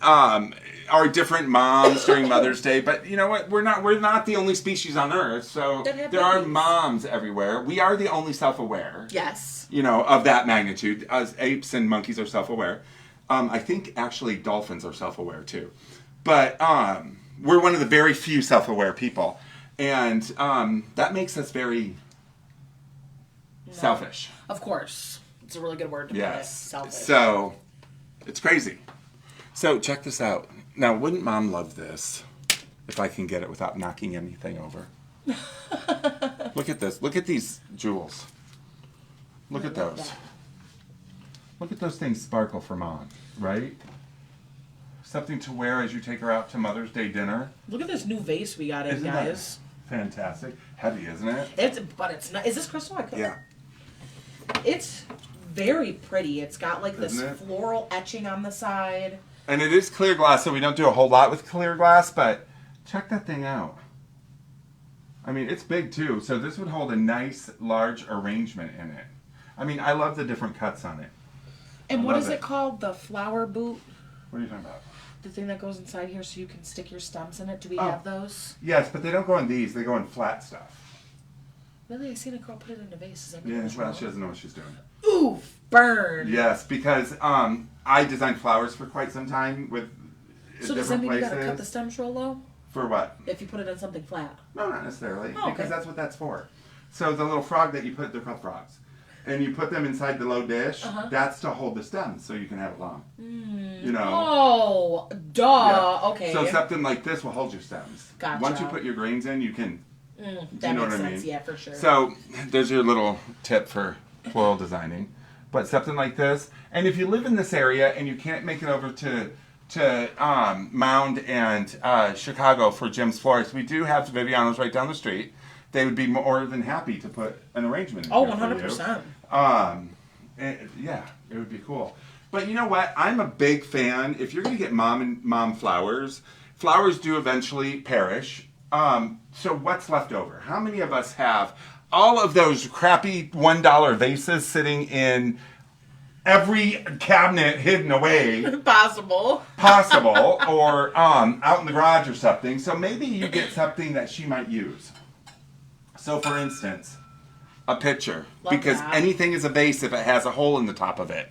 our different moms during Mother's Day. But you know what? We're not the only species on Earth. So, there are moms everywhere. We are the only self-aware. Yes. You know, of that magnitude. As apes and monkeys are self-aware. I think actually dolphins are self-aware too. But we're one of the very few self-aware people. And that makes us very selfish. Of course. It's a really good word to put it. Selfish. So, it's crazy. So, check this out. Now, wouldn't Mom love this if I can get it without knocking anything over? Look at this. Look at these jewels. Look at those. That. Look at those things sparkle for Mom, right? Something to wear as you take her out to Mother's Day dinner. Look at this new vase we got in, Isn't guys. that fantastic? Heavy, isn't it? It's not. Is this crystal? I couldn't. Yeah. It's very pretty. It's got like this Isn't it? floral etching on the side. And it is clear glass, so we don't do a whole lot with clear glass, but check that thing out. I mean, it's big too, so this would hold a nice, large arrangement in it. I mean, I love the different cuts on it. And what is it called? The flower boot? What are you talking about? The thing that goes inside here so you can stick your stems in it. Do we have those? Yes, but they don't go in these, they go in flat stuff. Really? I seen a girl put it in a vase. Is that Yeah, well, she doesn't know what she's doing. Oof! Burn! Yes, because I designed flowers for quite some time with So different does that mean places. you gotta cut the stems real low? For what? If you put it on something flat. No, not necessarily, Oh, okay. because that's what that's for. So the little frog that you put, they're called frogs. And you put them inside the low dish, that's to hold the stems so you can have it long. You know? Oh, duh. Yeah. Okay. So something like this will hold your stems. Gotcha. Once you put your grains in, you can. That you know makes what I sense. mean? Yeah, for sure. So there's your little tip for floral designing. But something like this, and if you live in this area and you can't make it over to Mound and Chicago for Jim's Florist, we do have Viviano's right down the street. They would be more than happy to put an arrangement in. Oh, here for you. 100%. Yeah, it would be cool. But you know what? I'm a big fan. If you're going to get mom flowers, flowers do eventually perish. So what's left over? How many of us have all of those crappy $1 vases sitting in every cabinet hidden away Possible, or out in the garage or something? So maybe you get something that she might use. So for instance, a pitcher. Love because that. anything is a vase if it has a hole in the top of it.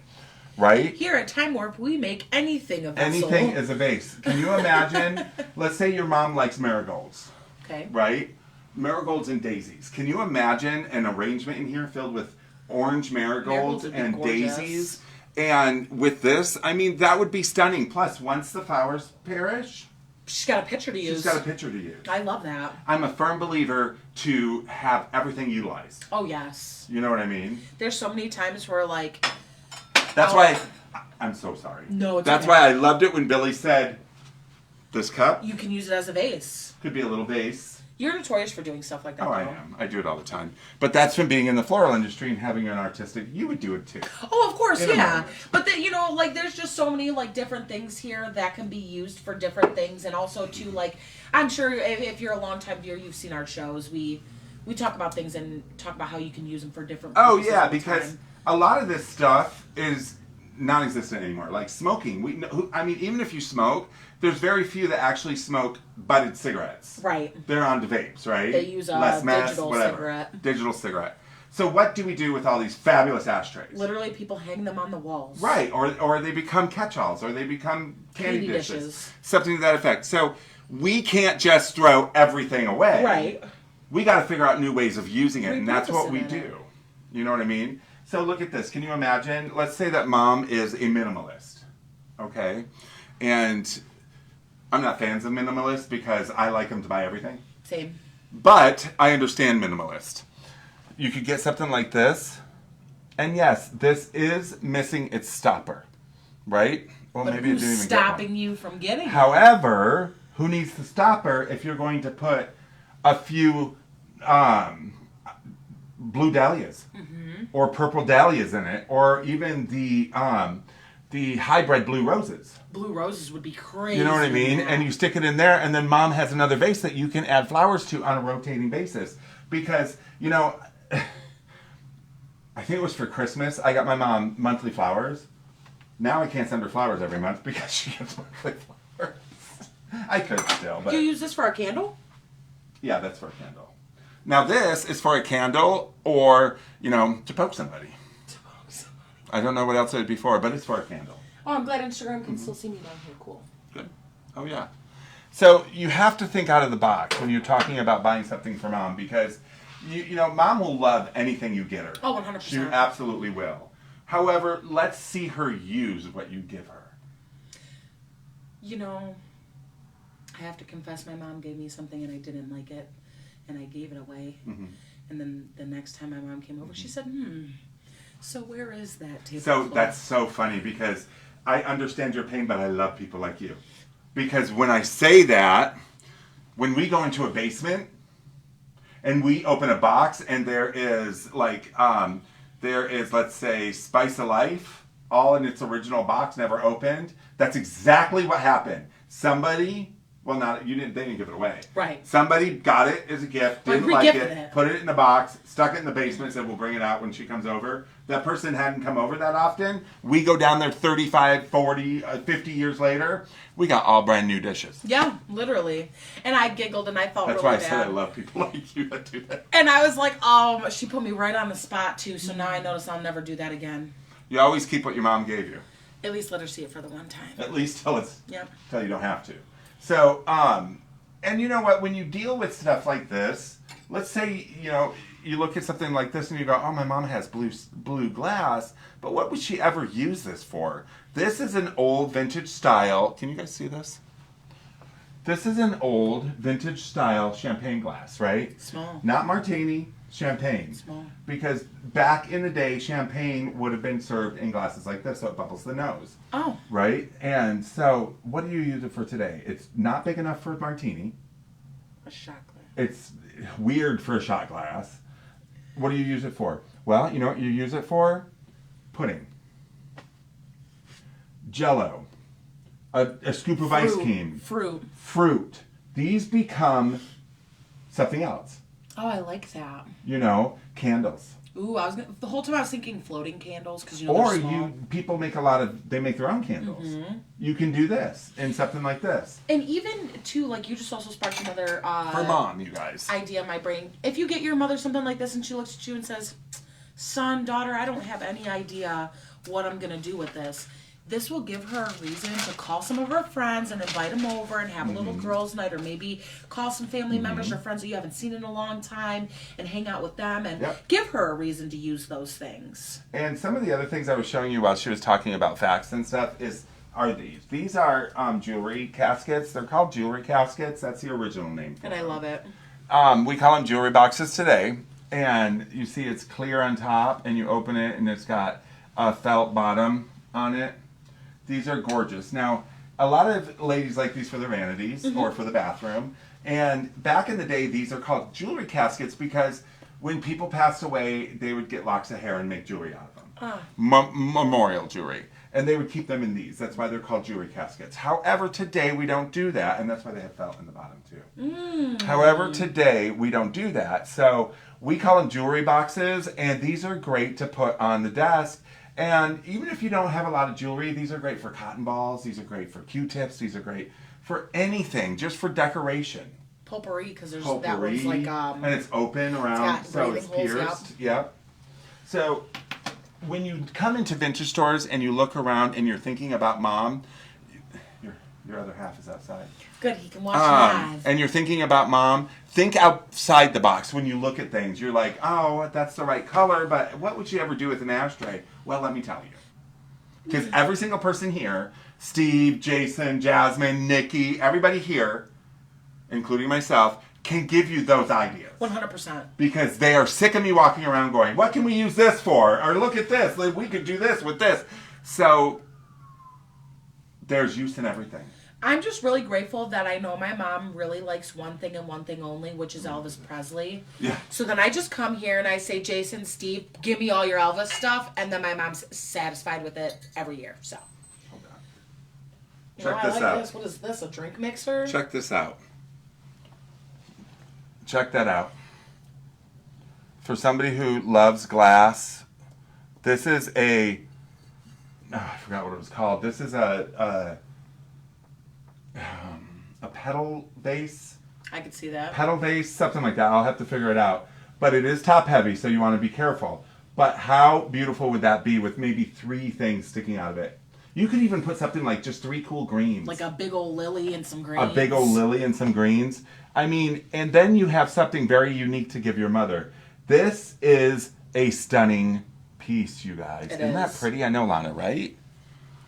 Right? Here at Time Warp, we make anything a vessel. Anything is a vase. Can you imagine? Let's say your mom likes marigolds. Okay. Right? Marigolds and daisies. Can you imagine an arrangement in here filled with orange marigolds would be and gorgeous. daisies? And with this, I mean, that would be stunning. Plus, once the flowers perish, She's got a picture to use. she's got a picture to use. I love that. I'm a firm believer to have everything utilized. Oh, yes. You know what I mean? There's so many times where, like... That's why... I'm so sorry. No, it's That's okay. why I loved it when Billy said, this cup You can use it as a vase. could be a little vase. You're notorious for doing stuff like that, Oh, I though. am. I do it all the time. But that's from being in the floral industry and having an artistic... You would do it too. Oh, of course, In a yeah. moment. But you know, like, there's just so many like different things here that can be used for different things, and also too, like, I'm sure if you're a longtime viewer, you've seen our shows. We talk about things and talk about how you can use them for different. Oh, purposes yeah, all the because time. a lot of this stuff is non-existent anymore. Like smoking. I mean, even if you smoke, there's very few that actually smoke butted cigarettes. Right. They're on to vapes, right? They use a Less mass, digital whatever. cigarette. Digital cigarette. So what do we do with all these fabulous ashtrays? Literally, people hang them on the walls. Right, or they become catch-alls, or they become candy Candy dishes. dishes. Something to that effect. So we can't just throw everything away. Right. We got to figure out new ways of using it, and that's what we Repurposing it. do. You know what I mean? So look at this. Can you imagine? Let's say that mom is a minimalist, okay? And I'm not fans of minimalists because I like them to buy everything. Same. But I understand minimalist. You could get something like this, and yes, this is missing its stopper, right? Well, But maybe it who's didn't even stopping get one. you from getting it? However, who needs the stopper if you're going to put a few blue dahlias or purple dahlias in it, or even the hybrid blue roses? Blue roses would be crazy. You know what I mean? now. And you stick it in there, and then mom has another vase that you can add flowers to on a rotating basis. Because, you know, I think it was for Christmas, I got my mom monthly flowers. Now I can't send her flowers every month because she gets monthly flowers. I could still, but You use this for a candle? yeah, that's for a candle. Now this is for a candle or, you know, to poke somebody. I don't know what else it would be for, but it's for a candle. Oh, I'm glad Instagram can still see me down here. Cool. Good. Oh, yeah. So you have to think out of the box when you're talking about buying something for mom because, you know, mom will love anything you get her. Oh, 100%. She absolutely will. However, let's see her use what you give her. You know, I have to confess my mom gave me something and I didn't like it. And I gave it away. Mm-hmm. And then the next time my mom came over, she said, so where is that table? So that's so funny because I understand your pain, but I love people like you. Because when I say that, when we go into a basement and we open a box and there is like, let's say, Spice of Life, all in its original box, never opened. That's exactly what happened. Somebody, well, they didn't give it away. Right. Somebody got it as a gift, Like, didn't like it, re-gifted it. put it in a box, stuck it in the basement, said we'll bring it out when she comes over. That person hadn't come over that often. We go down there 35, 40, 50 years later. We got all brand new dishes. Yeah, literally. And I giggled and I felt That's really why I bad. said I love people like you that do that. And I was like, oh, she put me right on the spot too. So now I notice I'll never do that again. You always keep what your mom gave you. At least let her see it for the one time. At least till Yep. you don't have to. So, and you know what? When you deal with stuff like this, let's say, you know, you look at something like this and you go, oh, my mom has blue glass, but what would she ever use this for? This is an old vintage style. Can you guys see this? This is an old vintage style champagne glass, right? Small. Not martini, champagne. Small. Because back in the day, champagne would have been served in glasses like this, so it bubbles the nose. Oh. Right? And so, what do you use it for today? It's not big enough for a martini. A shot glass. It's weird for a shot glass. What do you use it for? Well, you know what you use it for? Pudding. Jello. A scoop of ice cream. Fruit. These become something else. Oh, I like that. You know, candles. Ooh, the whole time I was thinking floating candles because you know Or they're small. people make they make their own candles. Mm-hmm. You can do this in something like this. And even too, like you just also sparked another For mom, you guys. idea in my brain. If you get your mother something like this and she looks at you and says, "Son, daughter, I don't have any idea what I'm gonna do with this." This will give her a reason to call some of her friends and invite them over and have a little girls' night, or maybe call some family members or friends that you haven't seen in a long time and hang out with them and give her a reason to use those things. And some of the other things I was showing you while she was talking about facts and stuff are these. These are jewelry caskets. They're called jewelry caskets. That's the original name for And I them. love it. We call them jewelry boxes today. And you see it's clear on top, and you open it, and it's got a felt bottom on it. These are gorgeous. Now, a lot of ladies like these for their vanities or for the bathroom. And back in the day, these are called jewelry caskets because when people passed away, they would get locks of hair and make jewelry out of them. Memorial jewelry. And they would keep them in these. That's why they're called jewelry caskets. However, today we don't do that. And that's why they have felt in the bottom too. However, today we don't do that. So we call them jewelry boxes. And these are great to put on the desk. And even if you don't have a lot of jewelry, these are great for cotton balls. These are great for Q-tips. These are great for anything, just for decoration. Potpourri, because there's that one's like and it's open around, so it's breathing holes, pierced. Yep. So when you come into vintage stores and you look around and you're thinking about mom, you're Your other half is outside. Good, he can watch live. And you're thinking about mom, think outside the box when you look at things. You're like, oh, that's the right color, but what would you ever do with an ashtray? Well, let me tell you. Because every single person here, Steve, Jason, Jasmine, Nikki, everybody here, including myself, can give you those ideas. 100%. Because they are sick of me walking around going, what can we use this for? Or look at this, like, we could do this with this. So, there's use in everything. I'm just really grateful that I know my mom really likes one thing and one thing only, which is Elvis Presley. Yeah. So then I just come here and I say, Jason, Steve, give me all your Elvis stuff, and then my mom's satisfied with it every year. So. Hold on. You Check know, this I like out. this. What is this? A drink mixer? Check this out. Check that out. For somebody who loves glass, this is a. Oh, I forgot what it was called. This is a pedal vase. I could see that. Pedal vase, something like that. I'll have to figure it out. But it is top heavy, so you want to be careful. But how beautiful would that be with maybe 3 things sticking out of it? You could even put something like just 3 cool greens. Like a big old lily and some greens. A big old lily and some greens. I mean, and then you have something very unique to give your mother. This is a stunning piece, you guys. Isn't that pretty? I know, Lana, right?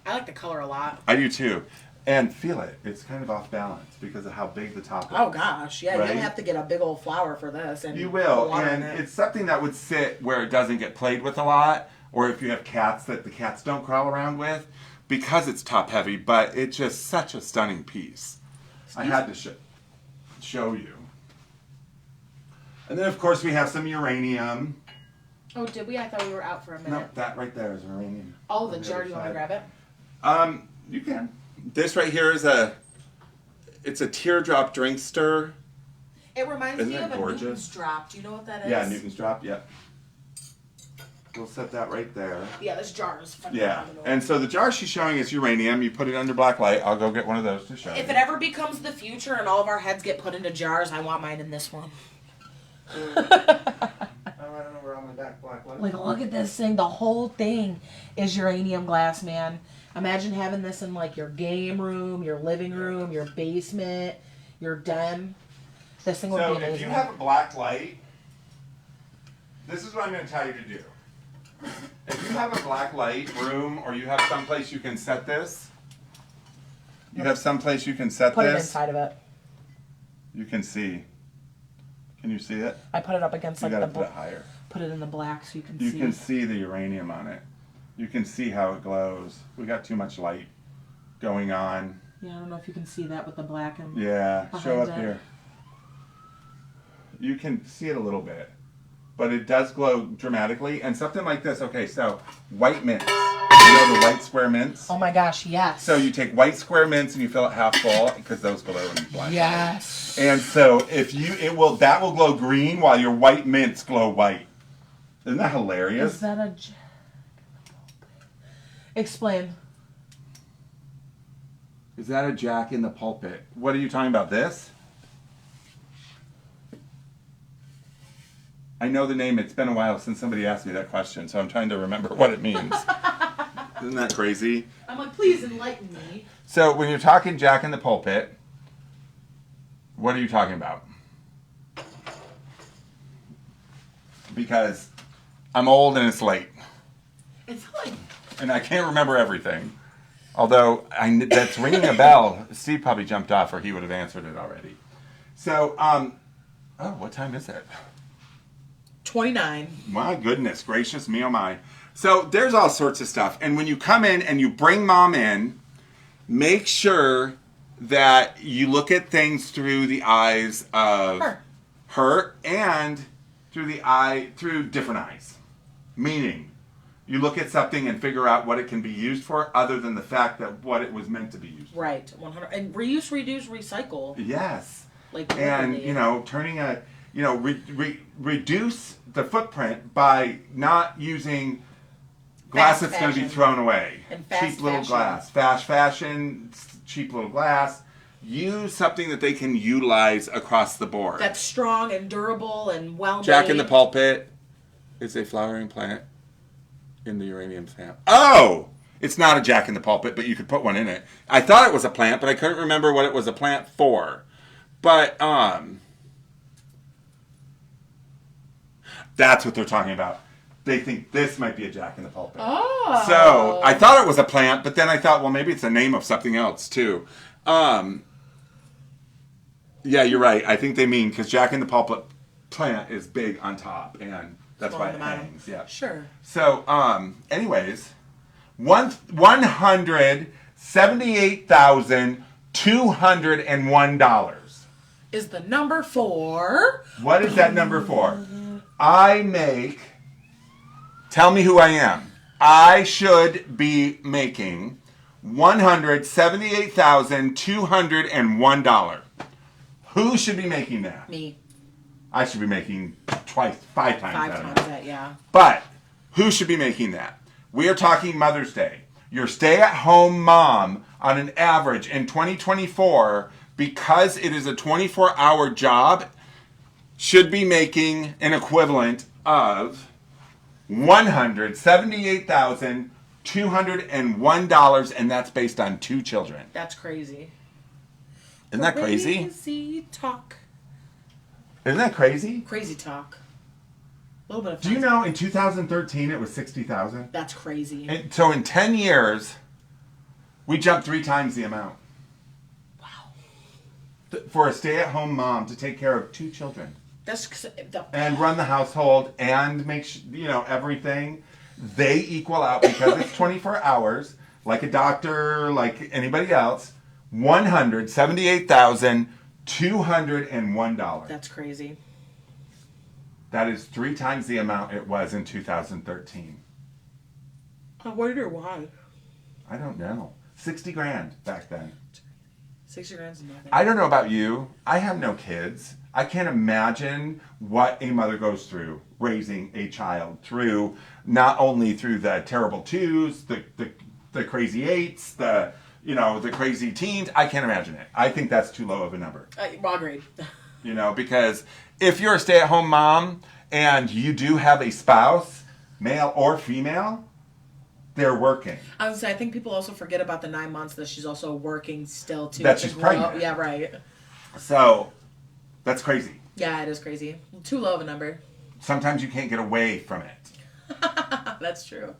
I like the color a lot. I do too. And feel it. It's kind of off balance because of how big the top is. Oh gosh, yeah, Right? you'll have to get a big old flower for this. And You will. water And in it. it's something that would sit where it doesn't get played with a lot, or if you have cats that the cats don't crawl around with, because it's top heavy, but it's just such a stunning piece. I had to show you. And then, of course, we have some uranium. Oh, did we? I thought we were out for a minute. No, that right there is uranium. Oh, On the jar. other Do you want to side. grab it? You can. This right here is it's a teardrop drink stir. It reminds Isn't me that of a gorgeous? Newton's drop. Do you know what that is? Yeah, Newton's drop, yep. We'll set that right there. Yeah, this jar is fucking Yeah, phenomenal. and so the jar she's showing is uranium. You put it under black light. I'll go get one of those to show you. If it ever becomes the future and all of our heads get put into jars, I want mine in this one. Oh, I don't know where all my black light. Like, look at this thing. The whole thing is uranium glass, man. Imagine having this in, like, your game room, your living room, your basement, your den. This thing would So be amazing. if you have a black light, this is what I'm going to tell you to do. If you have a black light room, or you have someplace you can set this, you have someplace you can set Put it this, inside of it. you can see. Can you see it? I put it up against, You like, got the... to put it higher. Put it in the black so you can You see. can see the uranium on it. You can see how it glows. We got too much light going on. Yeah, I don't know if you can see that with the black and... Yeah, show Behind up it. here. You can see it a little bit, but it does glow dramatically. And something like this. Okay, so white mints. You know the white square mints? Oh my gosh, yes. So you take white square mints and you fill it half full because those glow in black. Yes. And so that will glow green while your white mints glow white. Isn't that hilarious? Is that a... Explain. Is that a Jack in the Pulpit? What are you talking about? This? I know the name. It's been a while since somebody asked me that question, so I'm trying to remember what it means. Isn't that crazy? I'm like, please enlighten me. So when you're talking Jack in the Pulpit, what are you talking about? Because I'm old and it's late. It's like... And I can't remember everything. Although, that's ringing a bell. Steve probably jumped off or he would have answered it already. So, what time is it? 29. My goodness gracious me, oh my. So, there's all sorts of stuff. And when you come in and you bring mom in, make sure that you look at things through the eyes of her and through different eyes. Meaning, you look at something and figure out what it can be used for other than the fact that what it was meant to be used for. Right, 100. And reuse, reduce, recycle. Yes. Like, And, literally. turning reduce the footprint by not using glass Fast that's going to be fashion. thrown away. And fast cheap little fashion. glass. Fast fashion, cheap little glass. Use something that they can utilize across the board. That's strong and durable and well-made. Jack in the Pulpit is a flowering plant in the uranium sample. Oh! It's not a Jack in the Pulpit, but you could put one in it. I thought it was a plant, but I couldn't remember what it was a plant for. But that's what they're talking about. They think this might be a Jack in the Pulpit. Oh. So I thought it was a plant, but then I thought, well, maybe it's a name of something else too. Yeah, you're right. I think they mean because Jack in the Pulpit plant is big on top, and that's why it hangs. Yeah. Sure. So, anyways, $178,201 is the number for. What is that number for? I make. Tell me who I am. I should be making $178,201. Who should be making that? Me. I should be making 5 times that. Yeah. But who should be making that? We are talking Mother's Day. Your stay-at-home mom, on an average in 2024, because it is a 24-hour job, should be making an equivalent of $178,201, and that's based on 2 children. That's crazy. Isn't that crazy? Crazy talk. Isn't that crazy? Crazy talk. A little bit of Do you know in 2013 it was 60,000? That's crazy. And so in 10 years, we jumped 3 times the amount. Wow. For a stay-at-home mom to take care of 2 children. That's And run the household and make everything. They equal out because it's 24 hours, like a doctor, like anybody else. $178,201. That's crazy. That is 3 times the amount it was in 2013. I wonder why. I don't know. 60 grand back then. 60 grand's nothing. I don't know about you. I have no kids. I can't imagine what a mother goes through raising a child through, not only through the terrible 2s, the crazy 8s, the crazy teens. I can't imagine it. I think that's too low of a number. Wrong grade. Because if you're a stay-at-home mom and you do have a spouse, male or female, they're working. I was gonna say, I think people also forget about the 9 months that she's also working still too. That she's pregnant. Yeah, right. So, that's crazy. Yeah, it is crazy. Too low of a number. Sometimes you can't get away from it. That's true.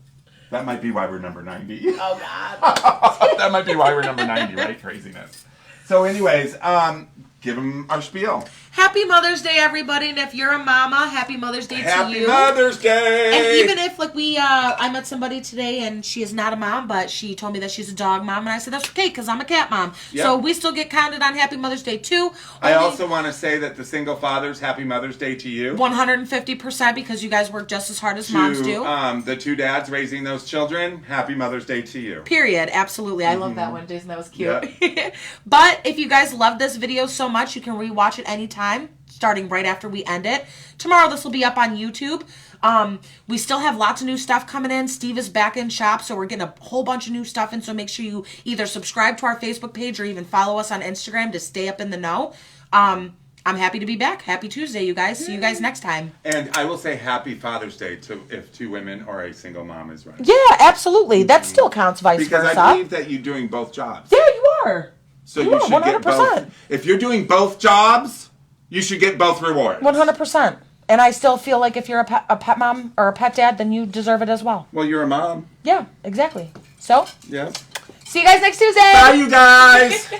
That might be why we're number 90. Oh, God. That might be why we're number 90, right? Craziness. So anyways, give them our spiel. Happy Mother's Day, everybody. And if you're a mama, happy Mother's Day to you. Happy Mother's Day! And even if, I met somebody today and she is not a mom, but she told me that she's a dog mom. And I said, that's okay, because I'm a cat mom. Yep. So we still get counted on Happy Mother's Day, too. I also want to say that the single fathers, Happy Mother's Day to you. 150%, because you guys work just as hard as moms do. The 2 dads raising those children, Happy Mother's Day to you. Period. Absolutely. I love that one, Jason. That was cute. Yep. But if you guys love this video so much, you can rewatch it anytime, starting right after we end it. Tomorrow this will be up on YouTube. We still have lots of new stuff coming in. Steve is back in shop, so we're getting a whole bunch of new stuff in, so make sure you either subscribe to our Facebook page or even follow us on Instagram to stay up in the know. I'm happy to be back. Happy Tuesday, you guys. See you guys next time. And I will say Happy Father's Day if 2 women or a single mom is running. Yeah, absolutely. That still counts vice versa. Because I believe that you're doing both jobs. Yeah, you are. So you should 100%. Get both. If you're doing both jobs, you should get both rewards. 100%. And I still feel like if you're a pet mom or a pet dad, then you deserve it as well. Well, you're a mom. Yeah, exactly. So, yeah. See you guys next Tuesday. Bye, you guys.